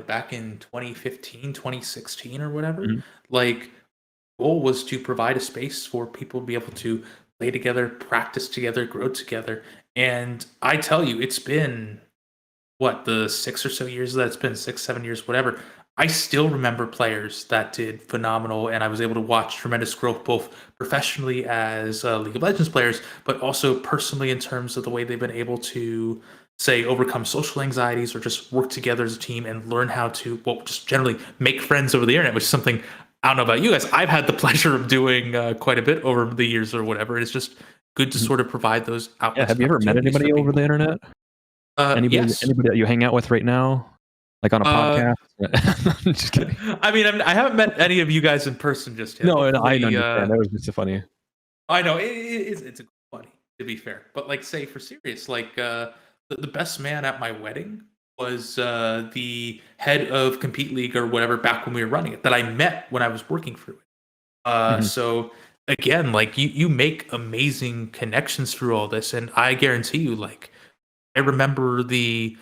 back in 2015, 2016 or whatever. Mhm. Like goal was to provide a space for people to be able to play together, practice together, grow together. And I tell you, it's been the 6 or so years that it's been 6, 7 years, whatever. I still remember players that did phenomenal, and I was able to watch tremendous growth both professionally as League of Legends players, but also personally in terms of the way they've been able to, say, overcome social anxieties or just work together as a team and learn how to, just generally make friends over the internet, which is something I don't know about you guys. I've had the pleasure of doing quite a bit over the years or whatever. It's just good to sort of provide those outlets. Yeah, have you ever met anybody over the internet? Anybody that you hang out with right now? Like on a podcast? Just kidding. I mean, I haven't met any of you guys in person just yet. No, I understand. That was just so funny. I know it's funny, to be fair. But like, say for serious, like the best man at my wedding was the head of Compete League or whatever back when we were running it that I met when I was working for it. So again, like you make amazing connections through all this, and I guarantee you, like I remember the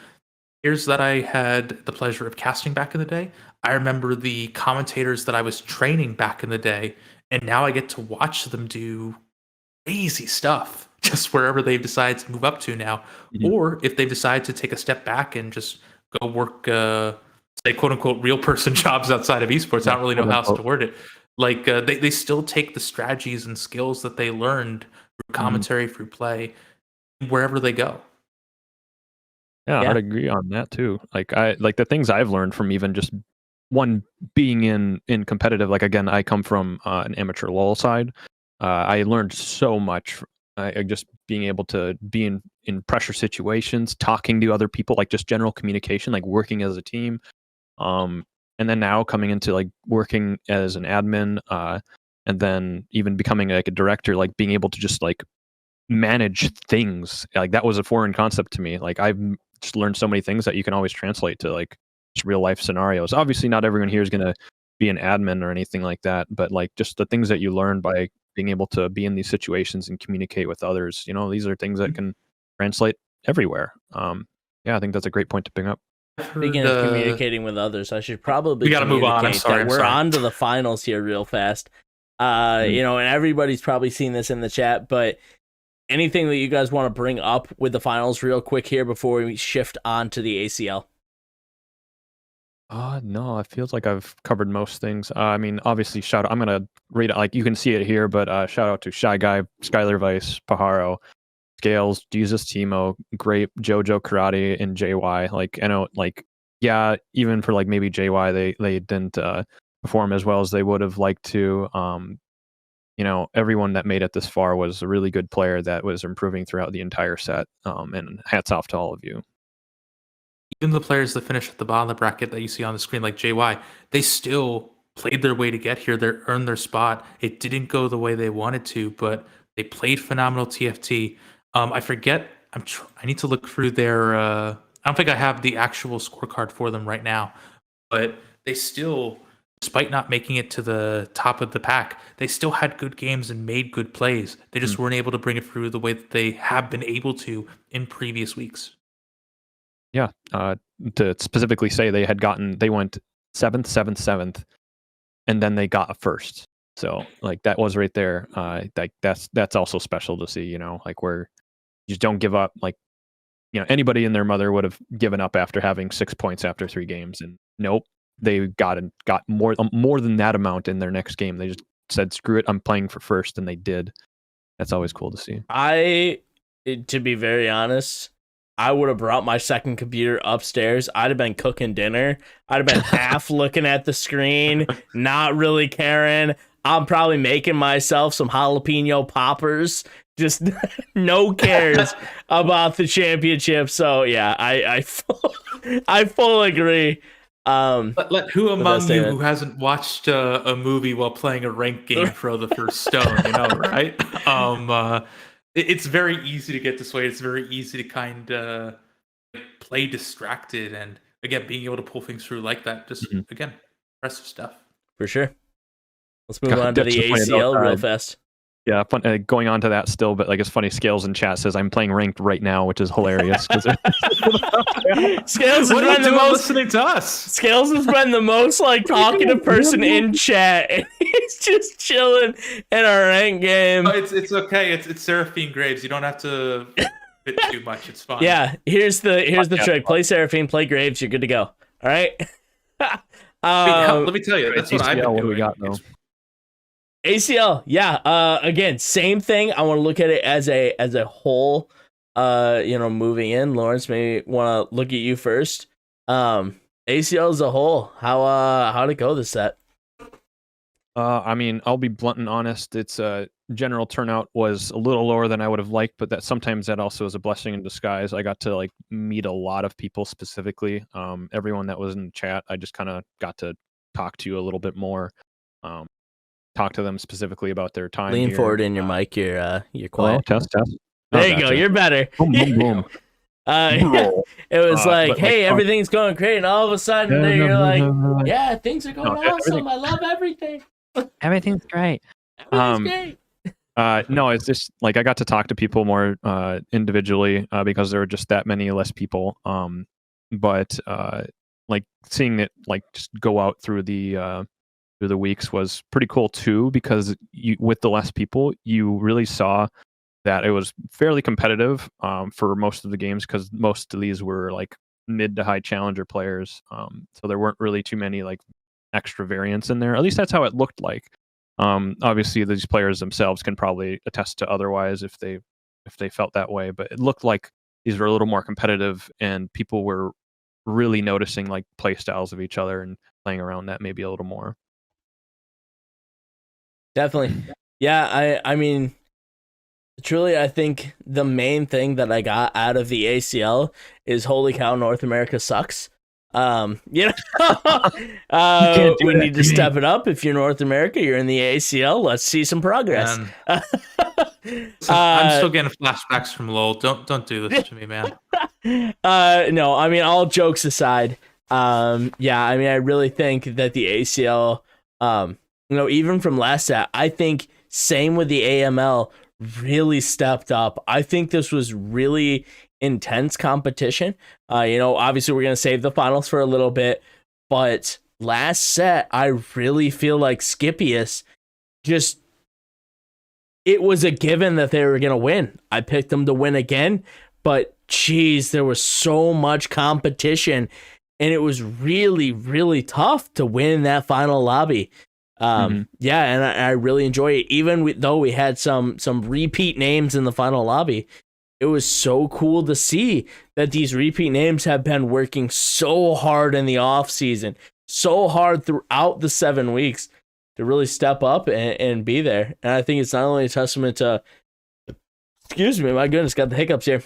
years that I had the pleasure of casting back in the day. I remember the commentators that I was training back in the day, and now I get to watch them do crazy stuff just wherever they've decided to move up to now, or if they've decided to take a step back and just go work, say, quote unquote, real person jobs outside of esports. I don't really know how else to word it. Like they still take the strategies and skills that they learned through commentary, through play, wherever they go. Yeah, I'd agree on that too. Like the things I've learned from even just one being in competitive. Like again, I come from an amateur LoL side. I learned so much. Just being able to be in pressure situations, talking to other people, like just general communication, like working as a team. And then now coming into like working as an admin, and then even becoming like a director, like being able to just like manage things. Like that was a foreign concept to me. Like I've just learned so many things that you can always translate to like just real life scenarios. Obviously not everyone here is going to be an admin or anything like that, but like just the things that you learn by being able to be in these situations and communicate with others, these are things that can translate everywhere. I think that's a great point to bring up. Speaking of communicating with others, I should probably we gotta move on. I'm sorry. We're on to the finals here real fast. And everybody's probably seen this in the chat, but anything that you guys want to bring up with the finals real quick here before we shift on to the ACL? No, it feels like I've covered most things. I mean, obviously, shout out. I'm going to read it. Like, you can see it here, but shout out to Shy Guy, Skylar Vice, Pajaro, Scales, Jesus Timo, Grape, Jojo Karate, and JY. Like, I know, like, yeah, even for like maybe JY, they didn't perform as well as they would have liked to. Everyone that made it this far was a really good player that was improving throughout the entire set. And hats off to all of you. Even the players that finished at the bottom of the bracket that you see on the screen, like JY, they still played their way to get here. They earned their spot. It didn't go the way they wanted to, but they played phenomenal TFT. I forget. I need to look through their. I don't think I have the actual scorecard for them right now, but they still, despite not making it to the top of the pack, they still had good games and made good plays. They just weren't able to bring it through the way that they have been able to in previous weeks. Yeah, to specifically say they went 7th, 7th, 7th, and then they got a first. So like that was right there. Like that's also special to see. Like where you just don't give up. Like anybody and their mother would have given up after having 6 points after 3 games, and nope, they got more than that amount in their next game. They just said, "Screw it, I'm playing for first," and they did. That's always cool to see. To be very honest, I would have brought my second computer upstairs. I'd have been cooking dinner. I'd have been half looking at the screen, not really caring. I'm probably making myself some jalapeno poppers. Just no cares about the championship. So yeah, I full agree. Who among you who hasn't watched a movie while playing a ranked game throw the first stone? Right? It's very easy to get this way. It's very easy to kind of play distracted, and again, being able to pull things through like that, just again, impressive stuff. For sure. Let's move on to the ACL real fast. Yeah, going on to that still, but like it's funny. Scales in chat says I'm playing ranked right now, which is hilarious. Scales has been the most listening to us. Scales has been the most like talkative person in chat, and he's just chilling in our ranked game. Oh, it's okay. It's Seraphine Graves. You don't have to fit too much. It's fine. Yeah. Here's the trick. Play Seraphine. Play Graves. You're good to go. All right. Let me tell you. That's what I've been doing. We got, though. ACL, yeah. Again, same thing. I want to look at it as a whole. Moving in. Lorence, may want to look at you first. ACL as a whole. How'd it go this set? I mean, I'll be blunt and honest. Its general turnout was a little lower than I would have liked, but sometimes that also is a blessing in disguise. I got to like meet a lot of people specifically. Everyone that was in the chat, I just kind of got to talk to you a little bit more. Talk to them specifically about their time. Lean forward in your mic. You're quiet. Hello, test. There you go. You're better. Boom, boom, boom. It was like, hey, everything's going great, and all of a sudden you're like, yeah, things are going awesome. I love everything. Everything's great. Everything's great. No, it's just like I got to talk to people more individually because there were just that many less people. But like seeing it like just go out through the weeks was pretty cool too, because with the less people, you really saw that it was fairly competitive for most of the games, because most of these were like mid to high challenger players. So there weren't really too many like extra variants in there. At least that's how it looked like. Obviously, these players themselves can probably attest to otherwise if they felt that way. But it looked like these were a little more competitive, and people were really noticing like play styles of each other and playing around that maybe a little more. Definitely. Yeah, I mean, truly, I think the main thing that I got out of the ACL is holy cow, North America sucks. We need to step it up. If you're North America, you're in the ACL. Let's see some progress. I'm still getting flashbacks from LOL. Don't do this to me, man. No, I mean, all jokes aside, I mean, I really think that the ACL, even from last set, I think same with the AML really stepped up. I think this was really intense competition. Obviously we're going to save the finals for a little bit, but last set, I really feel like Scipius it was a given that they were going to win. I picked them to win again, but geez, there was so much competition, and it was really, really tough to win that final lobby. Yeah, and I really enjoy it. Even though we had some repeat names in the final lobby, it was so cool to see that these repeat names have been working so hard in the off season, so hard throughout the 7 weeks to really step up and be there. And I think it's not only a testament to, excuse me, my goodness, got the hiccups here,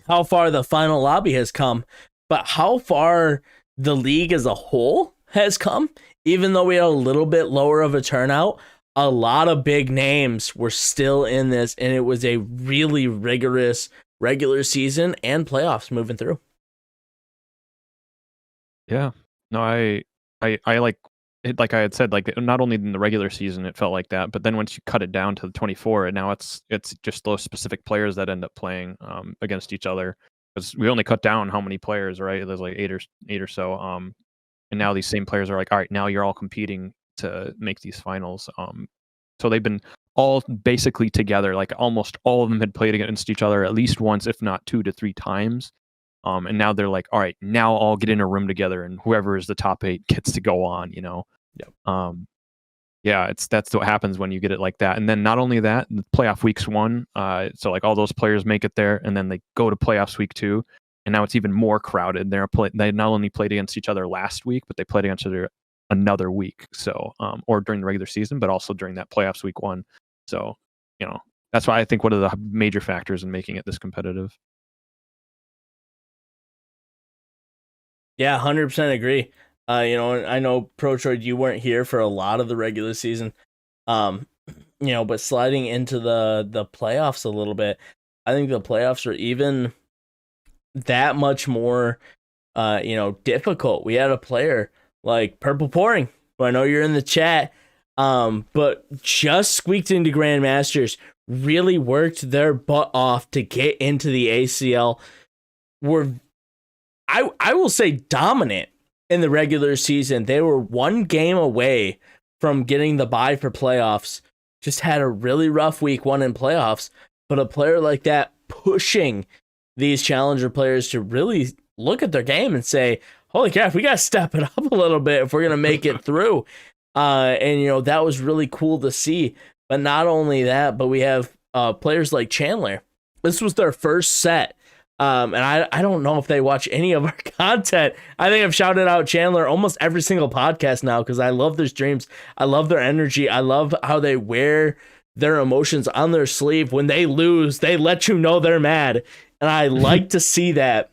how far the final lobby has come, but how far the league as a whole has come. Even though we had a little bit lower of a turnout, a lot of big names were still in this, and it was a really rigorous regular season and playoffs moving through. Yeah, no, I like it. Like I had said, like not only in the regular season it felt like that, but then once you cut it down to the 24, and now it's just those specific players that end up playing against each other, because we only cut down how many players, right? There's like eight or so. And now these same players are like, all right, now you're all competing to make these finals. So they've been all basically together. Like almost all of them had played against each other at least once, if not 2 to 3 times. And now they're like, all right, now all get in a room together, and whoever is the top 8 gets to go on. Yep. Yeah, that's what happens when you get it like that. And then not only that, the playoff weeks 1. So like all those players make it there, and then they go to playoffs week 2. And now it's even more crowded. They not only played against each other last week, but they played against each other another week. So, or during the regular season, but also during that playoffs week 1. So, that's why I think one of the major factors in making it this competitive. Yeah, 100% agree. I know Protroid, you weren't here for a lot of the regular season, but sliding into the playoffs a little bit, I think the playoffs are even that much more difficult. We had a player like Purple Pouring, who I know you're in the chat, but just squeaked into Grandmasters, really worked their butt off to get into the ACL. I will say dominant in the regular season. They were one game away from getting the bye for playoffs. Just had a really rough week one in playoffs, but a player like that pushing these challenger players to really look at their game and say, holy crap, we got to step it up a little bit if we're going to make it through. And that was really cool to see. But not only that, but we have players like Chandler. This was their first set. And I don't know if they watch any of our content. I think I've shouted out Chandler almost every single podcast now because I love their streams. I love their energy. I love how they wear their emotions on their sleeve. When they lose, they let you know they're mad. And I like to see that.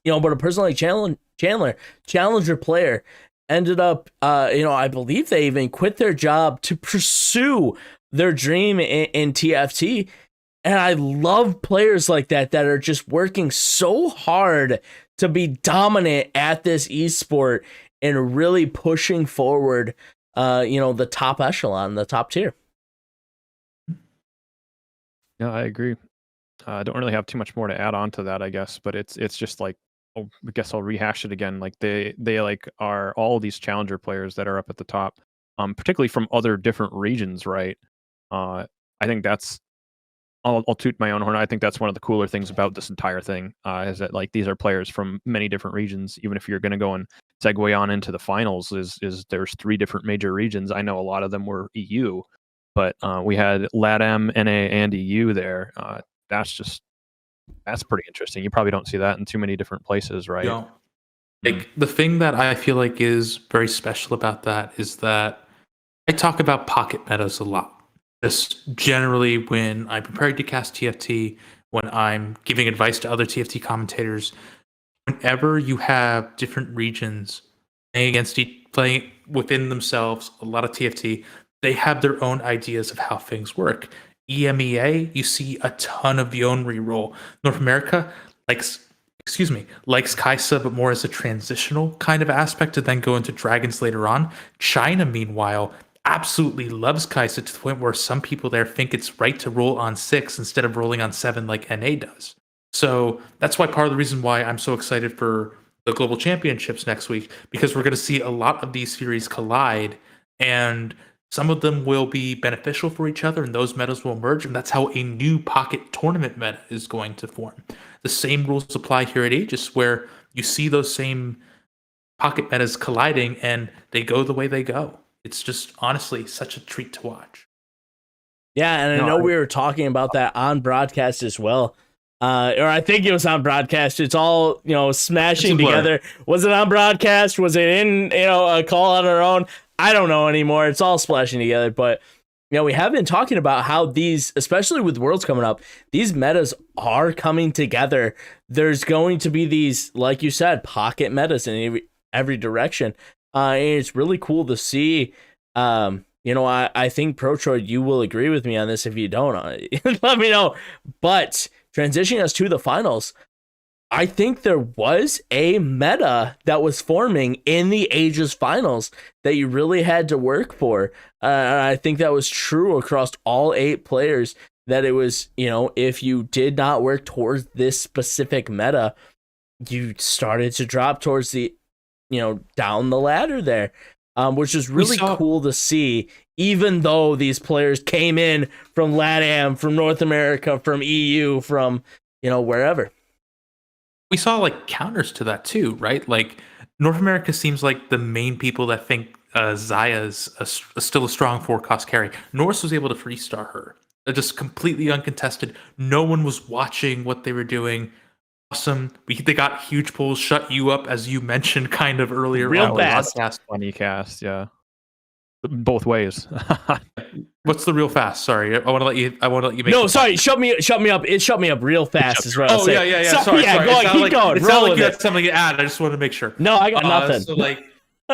But a person like Chandler, challenger player, ended up, I believe they even quit their job to pursue their dream in TFT. And I love players like that are just working so hard to be dominant at this esport and really pushing forward, the top echelon, the top tier. Yeah, I agree. I don't really have too much more to add on to that, I guess, but it's just like, I guess I'll rehash it again. Like they like are all these challenger players that are up at the top, particularly from other different regions, right? I think that's, I'll toot my own horn. I think that's one of the cooler things about this entire thing, is that like these are players from many different regions. Even if you're going to go and segue on into the finals, is there's 3 different major regions. I know a lot of them were EU, but we had LATAM, NA, and EU there. That's pretty interesting. You probably don't see that in too many different places, right? Yeah. Like the thing that I feel like is very special about that is that I talk about pocket metas a lot. Just generally when I'm preparing to cast TFT, when I'm giving advice to other TFT commentators, whenever you have different regions playing within themselves, a lot of TFT, they have their own ideas of how things work. EMEA, you see a ton of Yone reroll. North America likes Kaisa, but more as a transitional kind of aspect to then go into dragons later on. China, meanwhile, absolutely loves Kaisa to the point where some people there think it's right to roll on 6 instead of rolling on 7 like NA does. So that's why part of the reason why I'm so excited for the Global Championships next week, because we're going to see a lot of these series collide, and some of them will be beneficial for each other, and those metas will merge, and that's how a new pocket tournament meta is going to form. The same rules apply here at Aegis, where you see those same pocket metas colliding, and they go the way they go. It's just honestly such a treat to watch. Yeah, and I know we were talking about that on broadcast as well. Or I think it was on broadcast. It's all, smashing together. Was it on broadcast? Was it in, a call on our own? I don't know anymore. It's all splashing together. But, we have been talking about how these, especially with Worlds coming up, these metas are coming together. There's going to be these, like you said, pocket metas in every direction. And it's really cool to see. I think Protroid, you will agree with me on this. If you don't, let me know. But transitioning us to the finals, I think there was a meta that was forming in the Aegis finals that you really had to work for. I think that was true across all 8 players, that it was, if you did not work towards this specific meta, you started to drop towards the, down the ladder there, which is really cool to see, even though these players came in from LATAM, from North America, from EU, from, wherever. We saw like counters to that too, right? Like North America seems like the main people that think Zaya's still a strong 4-cost carry. Norse was able to freestar her. They're just completely uncontested. No one was watching what they were doing. Awesome. They got huge pulls, shut you up, as you mentioned kind of earlier. Real fast. Funny cast, yeah. Both ways. What's the real fast? Sorry, I want to let you make. No, sorry. Shut me up. It shut me up real fast as well. Oh yeah. Sorry. Go on, keep going. It sounded like you had something to add. I just wanted to make sure. No, I got nothing. So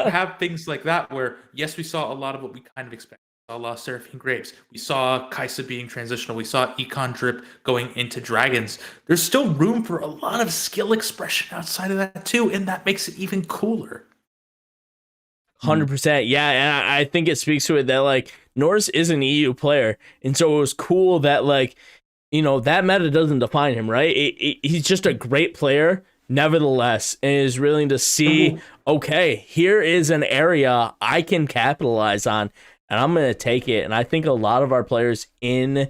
have things like that where yes, we saw a lot of what we kind of expected. saw Seraphine Graves. We saw Kaisa being transitional. We saw Econ Drip going into Dragons. There's still room for a lot of skill expression outside of that too, and that makes it even cooler. 100%. Yeah, and I think it speaks to it that like Norris is an EU player, and so it was cool that like that meta doesn't define him, right? He's just a great player, nevertheless, and is willing to see, okay, here is an area I can capitalize on, and I'm going to take it. And I think a lot of our players in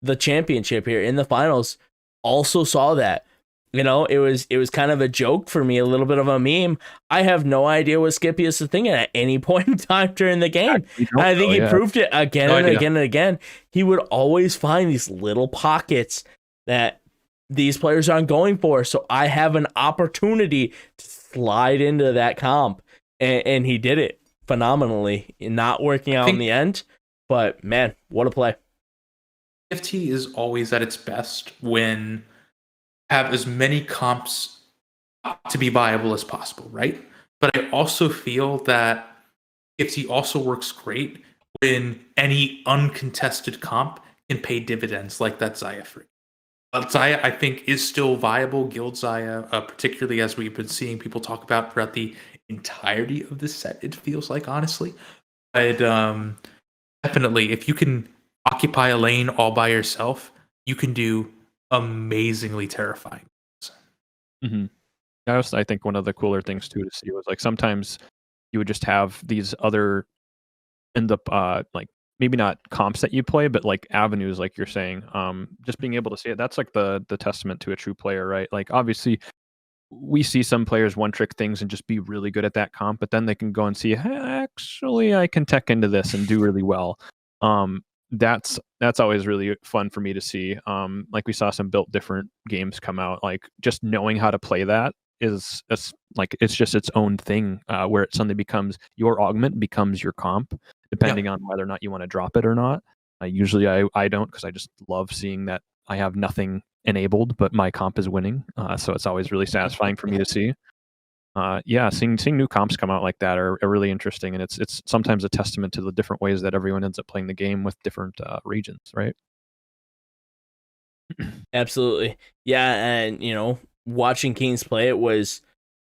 the championship here, in the finals, also saw that. It was kind of a joke for me, a little bit of a meme. I have no idea what Scippius is thinking at any point in time during the game. And I think he proved it again and again and again. He would always find these little pockets that these players aren't going for. So I have an opportunity to slide into that comp. And he did it phenomenally, not working out in the end. But man, what a play. TFT is always at its best when have as many comps to be viable as possible, right? But I also feel that TFT also works great when any uncontested comp can pay dividends like that Xayah free. Xayah, I think, is still viable. Guild Xayah, particularly as we've been seeing people talk about throughout the entirety of this set, it feels like, honestly. But definitely, if you can occupy a lane all by yourself, you can do amazingly terrifying. That was, I think, one of the cooler things too to see was like sometimes you would just have these other end up like maybe not comps that you play, but like avenues, like you're saying. Just being able to see it, that's like the testament to a true player, right? Like obviously we see some players one trick things and just be really good at that comp, but then they can go and see, hey, actually I can tech into this and do really well. That's always really fun for me to see. Like we saw some built different games come out, like just knowing how to play that is like it's just its own thing, where it suddenly becomes your augment becomes your comp, depending on whether or not you want to drop it or not. Usually I don't, because I just love seeing that I have nothing enabled, but my comp is winning. So it's always really satisfying for me to see. Seeing new comps come out like that are really interesting, and it's sometimes a testament to the different ways that everyone ends up playing the game with different regions, right? Absolutely. Yeah, and watching Kings play it was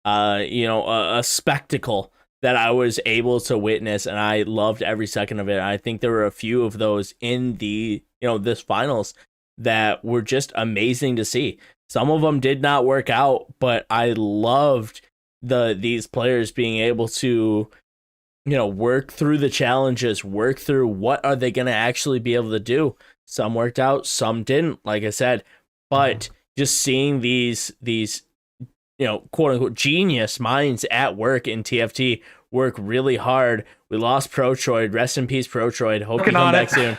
a spectacle that I was able to witness, and I loved every second of it. I think there were a few of those in the this finals that were just amazing to see. Some of them did not work out, but I loved these players being able to work through the challenges, work through what are they going to actually be able to do. Some worked out, some didn't, like I said, but just seeing these quote unquote genius minds at work in TFT work really hard. We lost Protroid, rest in peace Protroid, hope you come back soon.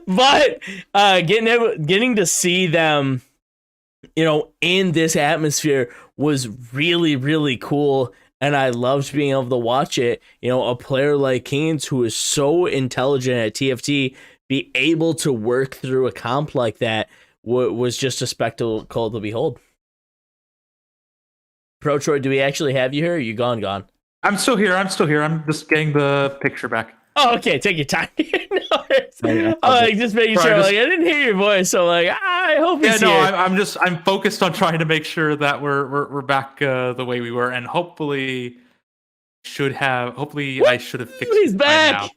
But getting to see them in this atmosphere was really, really cool. And I loved being able to watch it. A player like Keynes, who is so intelligent at TFT, be able to work through a comp like that was just a spectacle to behold. Protroid, do we actually have you here? Or are you gone? I'm still here. I'm just getting the picture back. Oh, okay. Take your time. Just making sure. I didn't hear your voice, so I hope he's here. I'm focused on trying to make sure that we're back the way we were, and hopefully I should have fixed. He's back. Now.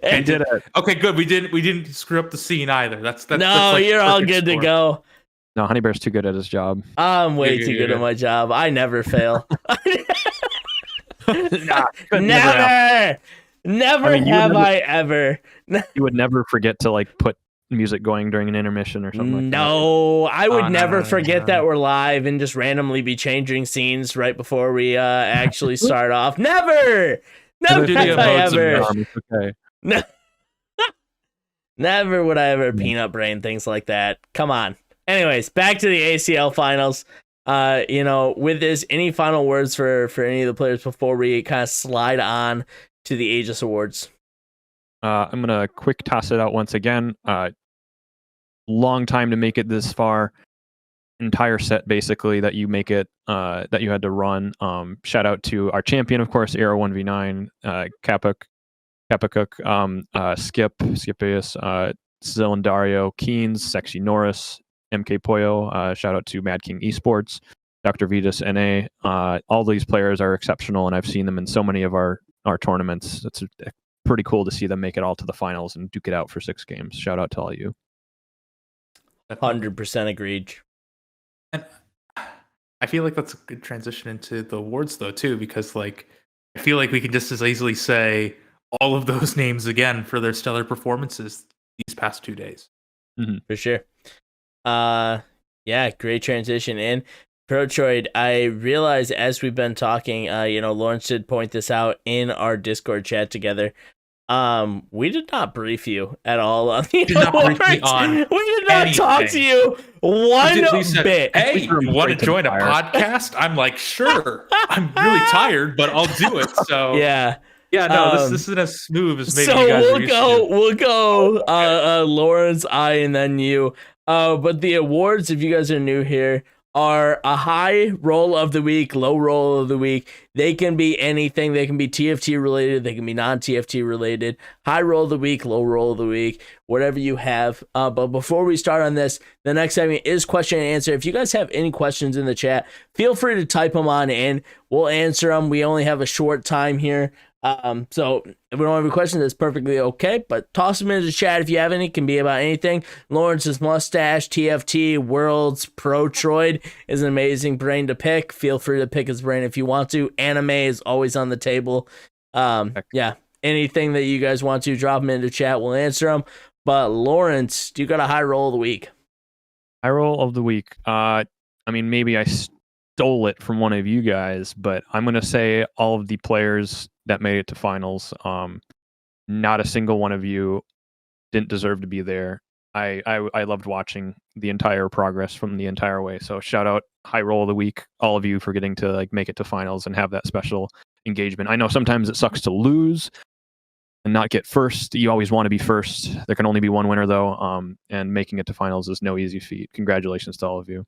Okay, did it. Okay, good. We didn't screw up the scene either. That's you're all good to go. No, Honeybear's too good at his job. I'm way too good at my job. I never fail. Never have I ever. You would never forget to put music going during an intermission or something like that. No, I would never forget that we're live and just randomly be changing scenes right before we actually start off. Never have I ever. Okay. Never would I ever peanut brain things like that. Come on. Anyways, back to the ACL finals. With this, any final words for any of the players before we kind of slide on to the Aegis Awards? I'm gonna quick toss it out once again. Long time to make it this far. entire set basically that you make it that you had to run. Shout out to our champion, of course, Arrow 1v9, Capacook, Skipius, Zelendario, Keynes, Sexy Norris, MK Poyo. Shout out to Mad King Esports, Dr. Vetus NA. All these players are exceptional, and I've seen them in so many of our tournaments. It's pretty cool to see them make it all to the finals and duke it out for 6 games. Shout out to all you. 100% agreed. And I feel like that's a good transition into the awards, though, too, because like I feel like we can just as easily say all of those names again for their stellar performances these past 2 days. Mm-hmm. For sure. Yeah, great transition. And Protroid, I realize as we've been talking, Lawrence did point this out in our Discord chat together. We did not brief you at all on the awards. We did not talk to you one bit. Hey, you want to join a podcast? I'm like, sure. I'm really tired, but I'll do it. So yeah. Yeah, no, this isn't as smooth as maybe so you guys are used to. We'll go Lawrence, I, and then you. But the awards, if you guys are new here, are a high roll of the week, low roll of the week. They can be anything. They can be TFT related. They can be non-TFT related. High roll of the week, low roll of the week, whatever you have. But before we start on this, the next segment is question and answer. If you guys have any questions in the chat, feel free to type them on in. We'll answer them. We only have a short time here. So if we don't have any questions, that's perfectly okay, but toss them into the chat if you have any. It can be about anything. Lawrence's mustache, TFT, Worlds, Protroid is an amazing brain to pick. Feel free to pick his brain if you want to. Anime is always on the table. Yeah, anything that you guys want to, drop them into chat, we'll answer them. But Lawrence, do you got a high roll of the week? High roll of the week. Maybe I stole it from one of you guys, but I'm going to say all of the players that made it to finals. Not a single one of you didn't deserve to be there. I loved watching the entire progress from the entire way. So shout out, high roll of the week, all of you for getting to like make it to finals and have that special engagement. I know sometimes it sucks to lose and not get first. You always want to be first. There can only be one winner though. And making it to finals is no easy feat. Congratulations to all of you.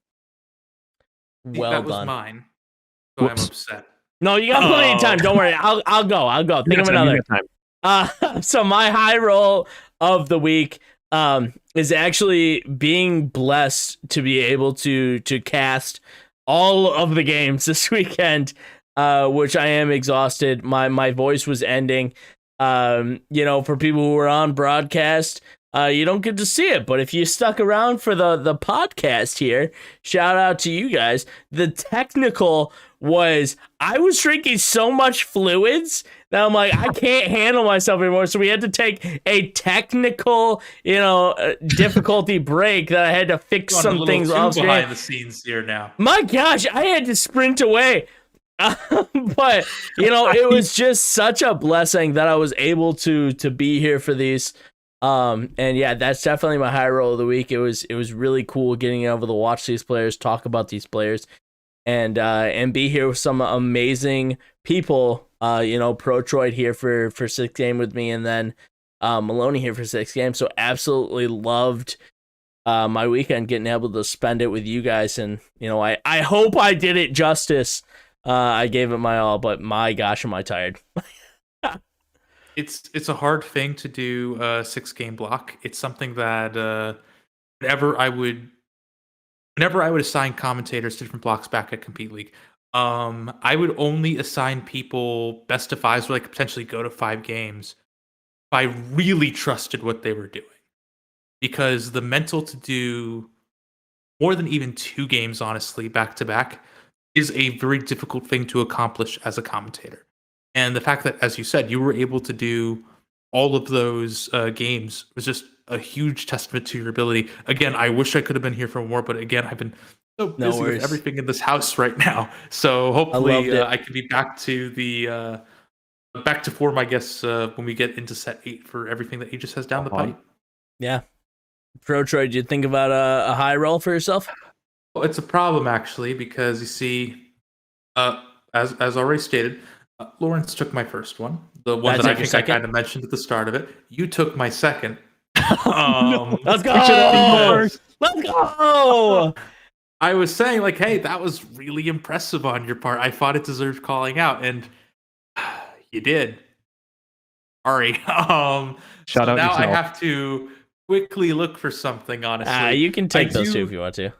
Well that was done. Mine. So Whoops. I'm upset. No, you got plenty of time. Don't worry. I'll go. Think of another. So my high roll of the week is actually being blessed to be able to cast all of the games this weekend, which I am exhausted. My voice was ending. For people who were on broadcast, you don't get to see it, but if you stuck around for the podcast here, shout out to you guys. The technical was, I was drinking so much fluids that I'm like, I can't handle myself anymore. So we had to take a technical, difficulty break that I had to fix some things off behind the scenes here now. My gosh, I had to sprint away. But it was just such a blessing that I was able to be here for these. And yeah, that's definitely my high roll of the week. It was really cool getting able to watch these players, talk about these players, and be here with some amazing people. Protroid here for 6 games with me, and then Maloney here for 6 games. So absolutely loved my weekend, getting able to spend it with you guys, and I hope I did it justice. I gave it my all, but my gosh, am I tired. It's a hard thing to do a 6-game block. It's something that whenever I would assign commentators to different blocks back at Compete League, I would only assign people best of 5s where they could potentially go to 5 games if I really trusted what they were doing. Because the mental to do more than even 2 games, honestly, back to back, is a very difficult thing to accomplish as a commentator. And the fact that, as you said, you were able to do all of those games was just a huge testament to your ability. Again, I wish I could have been here for more, but again, I've been so busy with everything in this house right now. So hopefully I can be back to the back to form, I guess, when we get into set 8 for everything that Aegis has down the pipe. Yeah. Protroid, did you think about a high roll for yourself? Well, it's a problem, actually, because you see, as already stated, Lawrence took my first one, the one that I think I kind of mentioned at the start of it. You took my second. Let's go! Let's go! I was saying, like, hey, that was really impressive on your part. I thought it deserved calling out, and you did. Sorry. Shout So out now I yourself. have to quickly look for something, honestly. You can take I those do- two if you want to.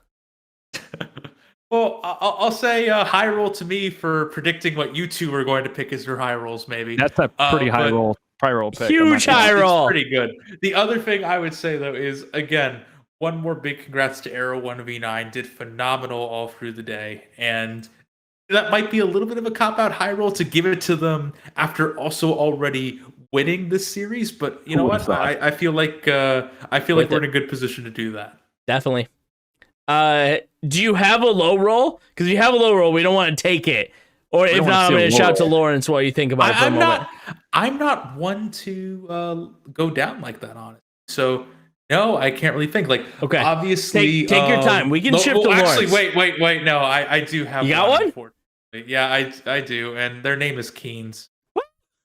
Well, I'll say high roll to me for predicting what you two are going to pick as your high rolls, maybe. That's a pretty high but roll pick. Huge high roll. It's pretty good. The other thing I would say, though, is, again, one more big congrats to Arrow 1v9. Did phenomenal all through the day. And that might be a little bit of a cop-out high roll to give it to them after also already winning this series. But you know what? I feel like we're in a good position to do that. Definitely. Do you have a low roll? Because if you have a low roll, we don't want to take it. Or if not, I'm going to shout to Lorence while you think about it for a moment. I'm not one to go down like that, honestly. So no, I can't really think. Like, okay, obviously, take your time. We can shift to Lorence. Actually, wait. No, I do have. You got one? Unfortunately. Yeah, I do, and their name is Keynes.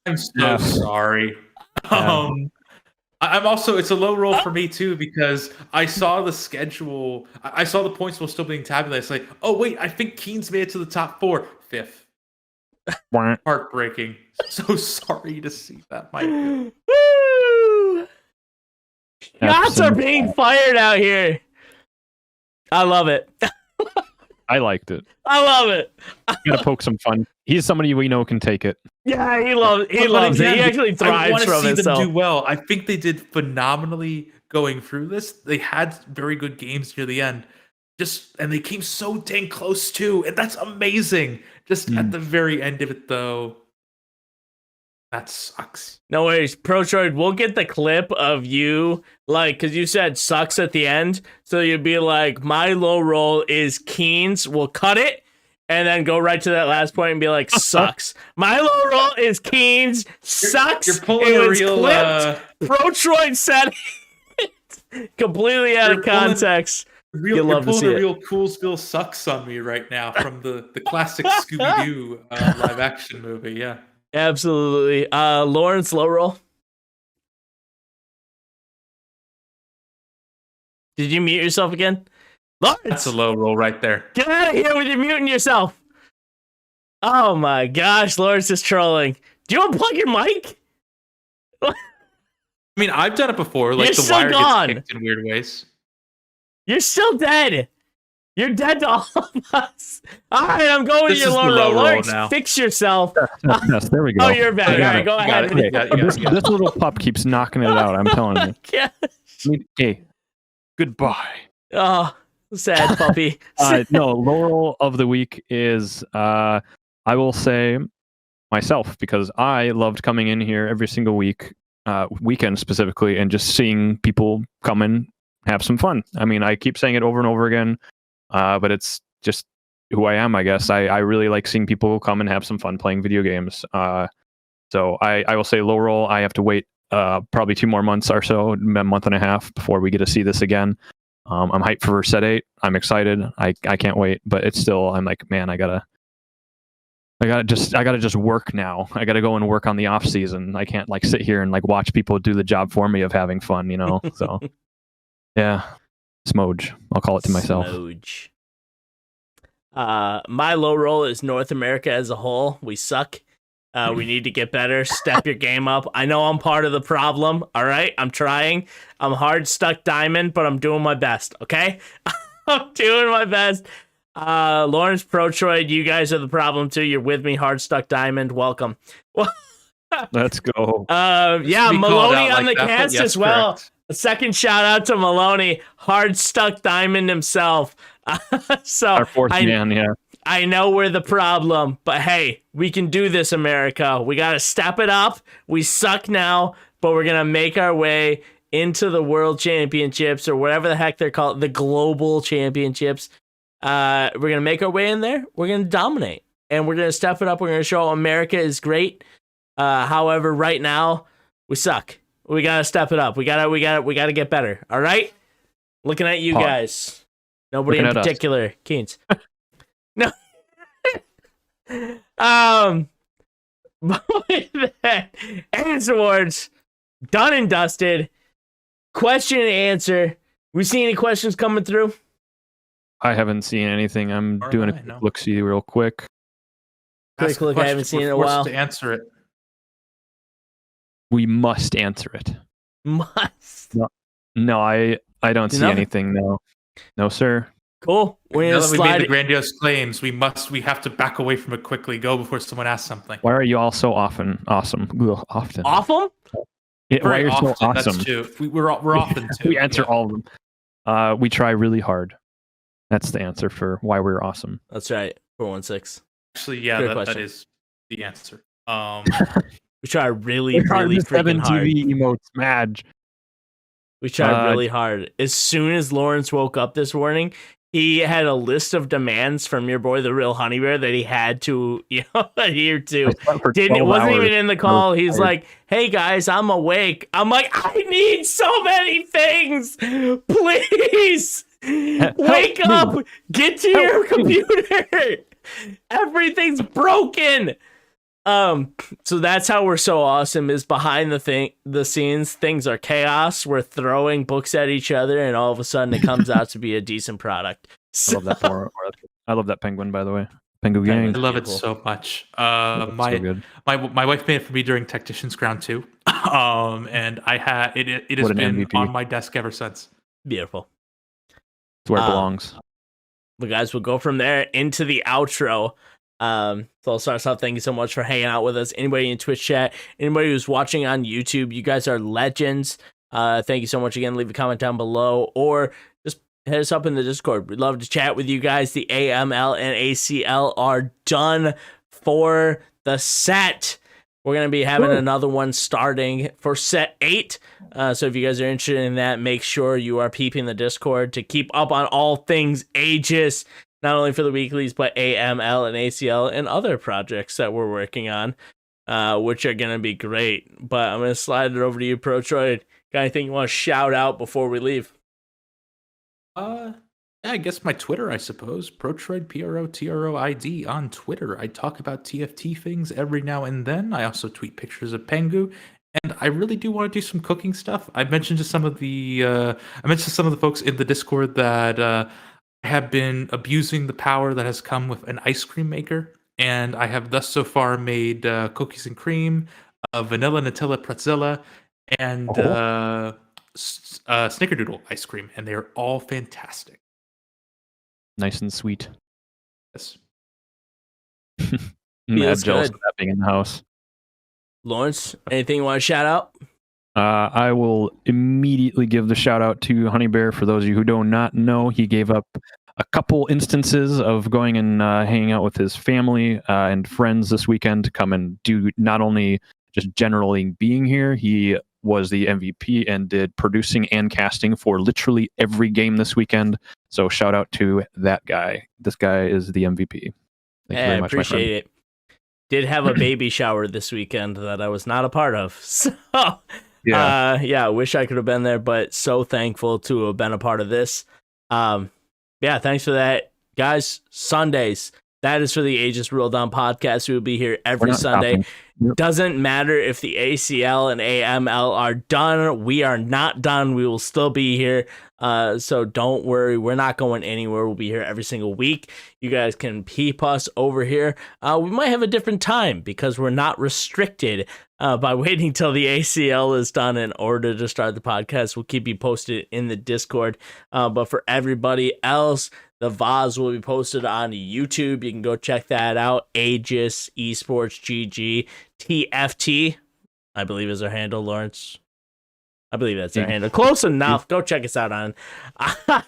I'm so sorry. I'm also, it's a low roll for me too, because I saw the schedule. I saw the points were still being tabulated. It's like, oh wait, I think Keynes made it to the top 4. 5th. Heartbreaking. So sorry to see that, Mike. Woo! Shots are being fired out here. I love it. I liked it. I love it. Gotta poke some fun. He's somebody we know can take it. Yeah, he loves it. He actually thrives from it. I want to see them do well. I think they did phenomenally going through this. They had very good games near the end. And they came so dang close too, and that's amazing. Just at the very end of it, though, that sucks. No worries, Protroid. We'll get the clip of you, like, because you said sucks at the end, so you'd be like, my low roll is Keynes. We'll cut it, and then go right to that last point and be like, sucks. My low roll is Keynes. Sucks. You're pulling a real. Protroid said it completely out of context. You're pulling a real Coolsville sucks on me right now from the classic Scooby-Doo live action movie. Yeah, absolutely. Lorence, low roll. Did you mute yourself again? Lorence, that's a low roll right there. Get out of here with you muting yourself. Oh my gosh, Lorence is trolling. Do you unplug your mic? I mean, I've done it before. Like, the wire gets kicked in weird ways. You're still dead. You're dead to all of us. All right, I'm going to your low roll now. Fix yourself. Yes, there we go. Oh, you're back. All right, go ahead. This little pup keeps knocking it out. I'm telling you. Hey, goodbye. Oh, sad puppy. No, Laurel of the week is, I will say, myself, because I loved coming in here every single week, weekend specifically, and just seeing people come in, have some fun. I mean, I keep saying it over and over again, but it's just who I am, I guess. I really like seeing people come and have some fun playing video games. So I will say low roll. I have to wait probably 2 more months or so, a month and a half, before we get to see this again. I'm hyped for set 8. I'm excited. I can't wait, but it's still, I'm like, man, I gotta just work now. I gotta go and work on the off season. I can't like sit here and like watch people do the job for me of having fun, you know? So yeah, Smoge. I'll call it to myself. Smoge. My low roll is North America as a whole. We suck. We need to get better. Step your game up. I know I'm part of the problem. All right, I'm trying. I'm hard stuck diamond, but I'm doing my best. Okay, I'm doing my best. Lorence, Protroid, you guys are the problem too. You're with me. Hard stuck diamond. Welcome. Let's go. Yeah, Maloney on the cast as well. Correct. A second shout out to Maloney, hard stuck diamond himself. So our fourth man, yeah. I know we're the problem, but hey, we can do this, America. We got to step it up. We suck now, but we're going to make our way into the World Championships or whatever the heck they're called, the Global Championships. We're going to make our way in there. We're going to dominate, and we're going to step it up. We're going to show America is great. However, right now, we suck. We got to step it up. We got to get better. All right? Looking at you guys. Nobody in particular. Keynes. No. With that, answer awards done and dusted. Question and answer. We see any questions coming through? I haven't seen anything. I'm Nor doing have a I, quick no. look-see real quick. Quick Ask a look, I haven't question, seen it in a we're forced while. to answer it. We must answer it. Must. No, I don't Do see nothing. anything. No, sir. Cool. We're Now gonna that we made the slide. grandiose claims, we have to back away from it quickly. Go before someone asks something. Why are you all so often awesome? Ugh, often. Off them? Why Very are you so often, awesome? that's true. We're often too. We answer yeah. all of them. We try really hard. That's the answer for why we're awesome. That's right. 416. Actually, yeah, Great that question. is the answer. We try really freaking hard. TV emotes, Madge. We tried really hard. As soon as Lorence woke up this morning, he had a list of demands from your boy, the real honey bear, that he had to adhere to. It wasn't even in the call. He's like, "Hey guys, I'm awake." I'm like, "I need so many things. Please wake up. Get to your computer. Everything's broken." So that's how we're so awesome, is behind the scenes things are chaos. We're throwing books at each other and all of a sudden it comes out to be a decent product. I love that I love that penguin, by the way. Penguin gang. I love Beautiful. it so much. So good. My wife made it for me during Technician's Ground 2. And I had it has What an been MVP. on my desk ever since. Beautiful. It's where it belongs. But guys, we'll go from there into the outro. So I'll start us off. Thank you so much for hanging out with us. Anybody in Twitch chat, anybody who's watching on YouTube, you guys are legends. Thank you so much again. Leave a comment down below or just hit us up in the Discord. We'd love to chat with you guys. The AML and ACL are done for the set. We're going to be having another one starting for set 8. So if you guys are interested in that, make sure you are peeping the Discord to keep up on all things Aegis. Not only for the weeklies, but AML and ACL and other projects that we're working on, which are going to be great. But I'm going to slide it over to you, Protroid. Got anything you want to shout out before we leave? Yeah, I guess my Twitter, I suppose. Protroid, Protroid on Twitter. I talk about TFT things every now and then. I also tweet pictures of Pengu. And I really do want to do some cooking stuff. I mentioned to some of the folks in the Discord that I have been abusing the power that has come with an ice cream maker, and I have thus so far made cookies and cream, vanilla Nutella pretzella, and snickerdoodle ice cream, and they are all fantastic. Nice and sweet. Yes. Mad jealous good. of that being in the house. Lorence, anything you want to shout out? I will immediately give the shout out to Honey Bear. For those of you who do not know, he gave up a couple instances of going and hanging out with his family and friends this weekend to come and do not only just generally being here, he was the MVP and did producing and casting for literally every game this weekend. So shout out to that guy. This guy is the MVP. Thank you very much, my friend. Appreciate it. Did have a baby shower this weekend that I was not a part of. So I wish I could have been there, but so thankful to have been a part of this. Thanks for that. Guys, Sundays, that is for the Aegis Rolldown podcast. We will be here every Sunday. Yep. Doesn't matter if the ACL and AML are done. We are not done. We will still be here. So don't worry. We're not going anywhere. We'll be here every single week. You guys can peep us over here. We might have a different time because we're not restricted by waiting till the ACL is done in order to start the podcast. We'll keep you posted in the Discord. But for everybody else, the VODs will be posted on YouTube. You can go check that out. Aegis Esports GG TFT, I believe is our handle, Lorence. I believe that's our handle. Close enough. Go check us out on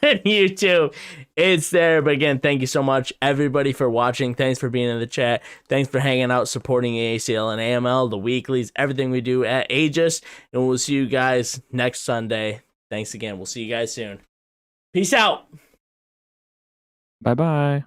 YouTube. It's there. But again, thank you so much, everybody, for watching. Thanks for being in the chat. Thanks for hanging out, supporting ACL and AML, the weeklies, everything we do at Aegis. And we'll see you guys next Sunday. Thanks again. We'll see you guys soon. Peace out. Bye-bye.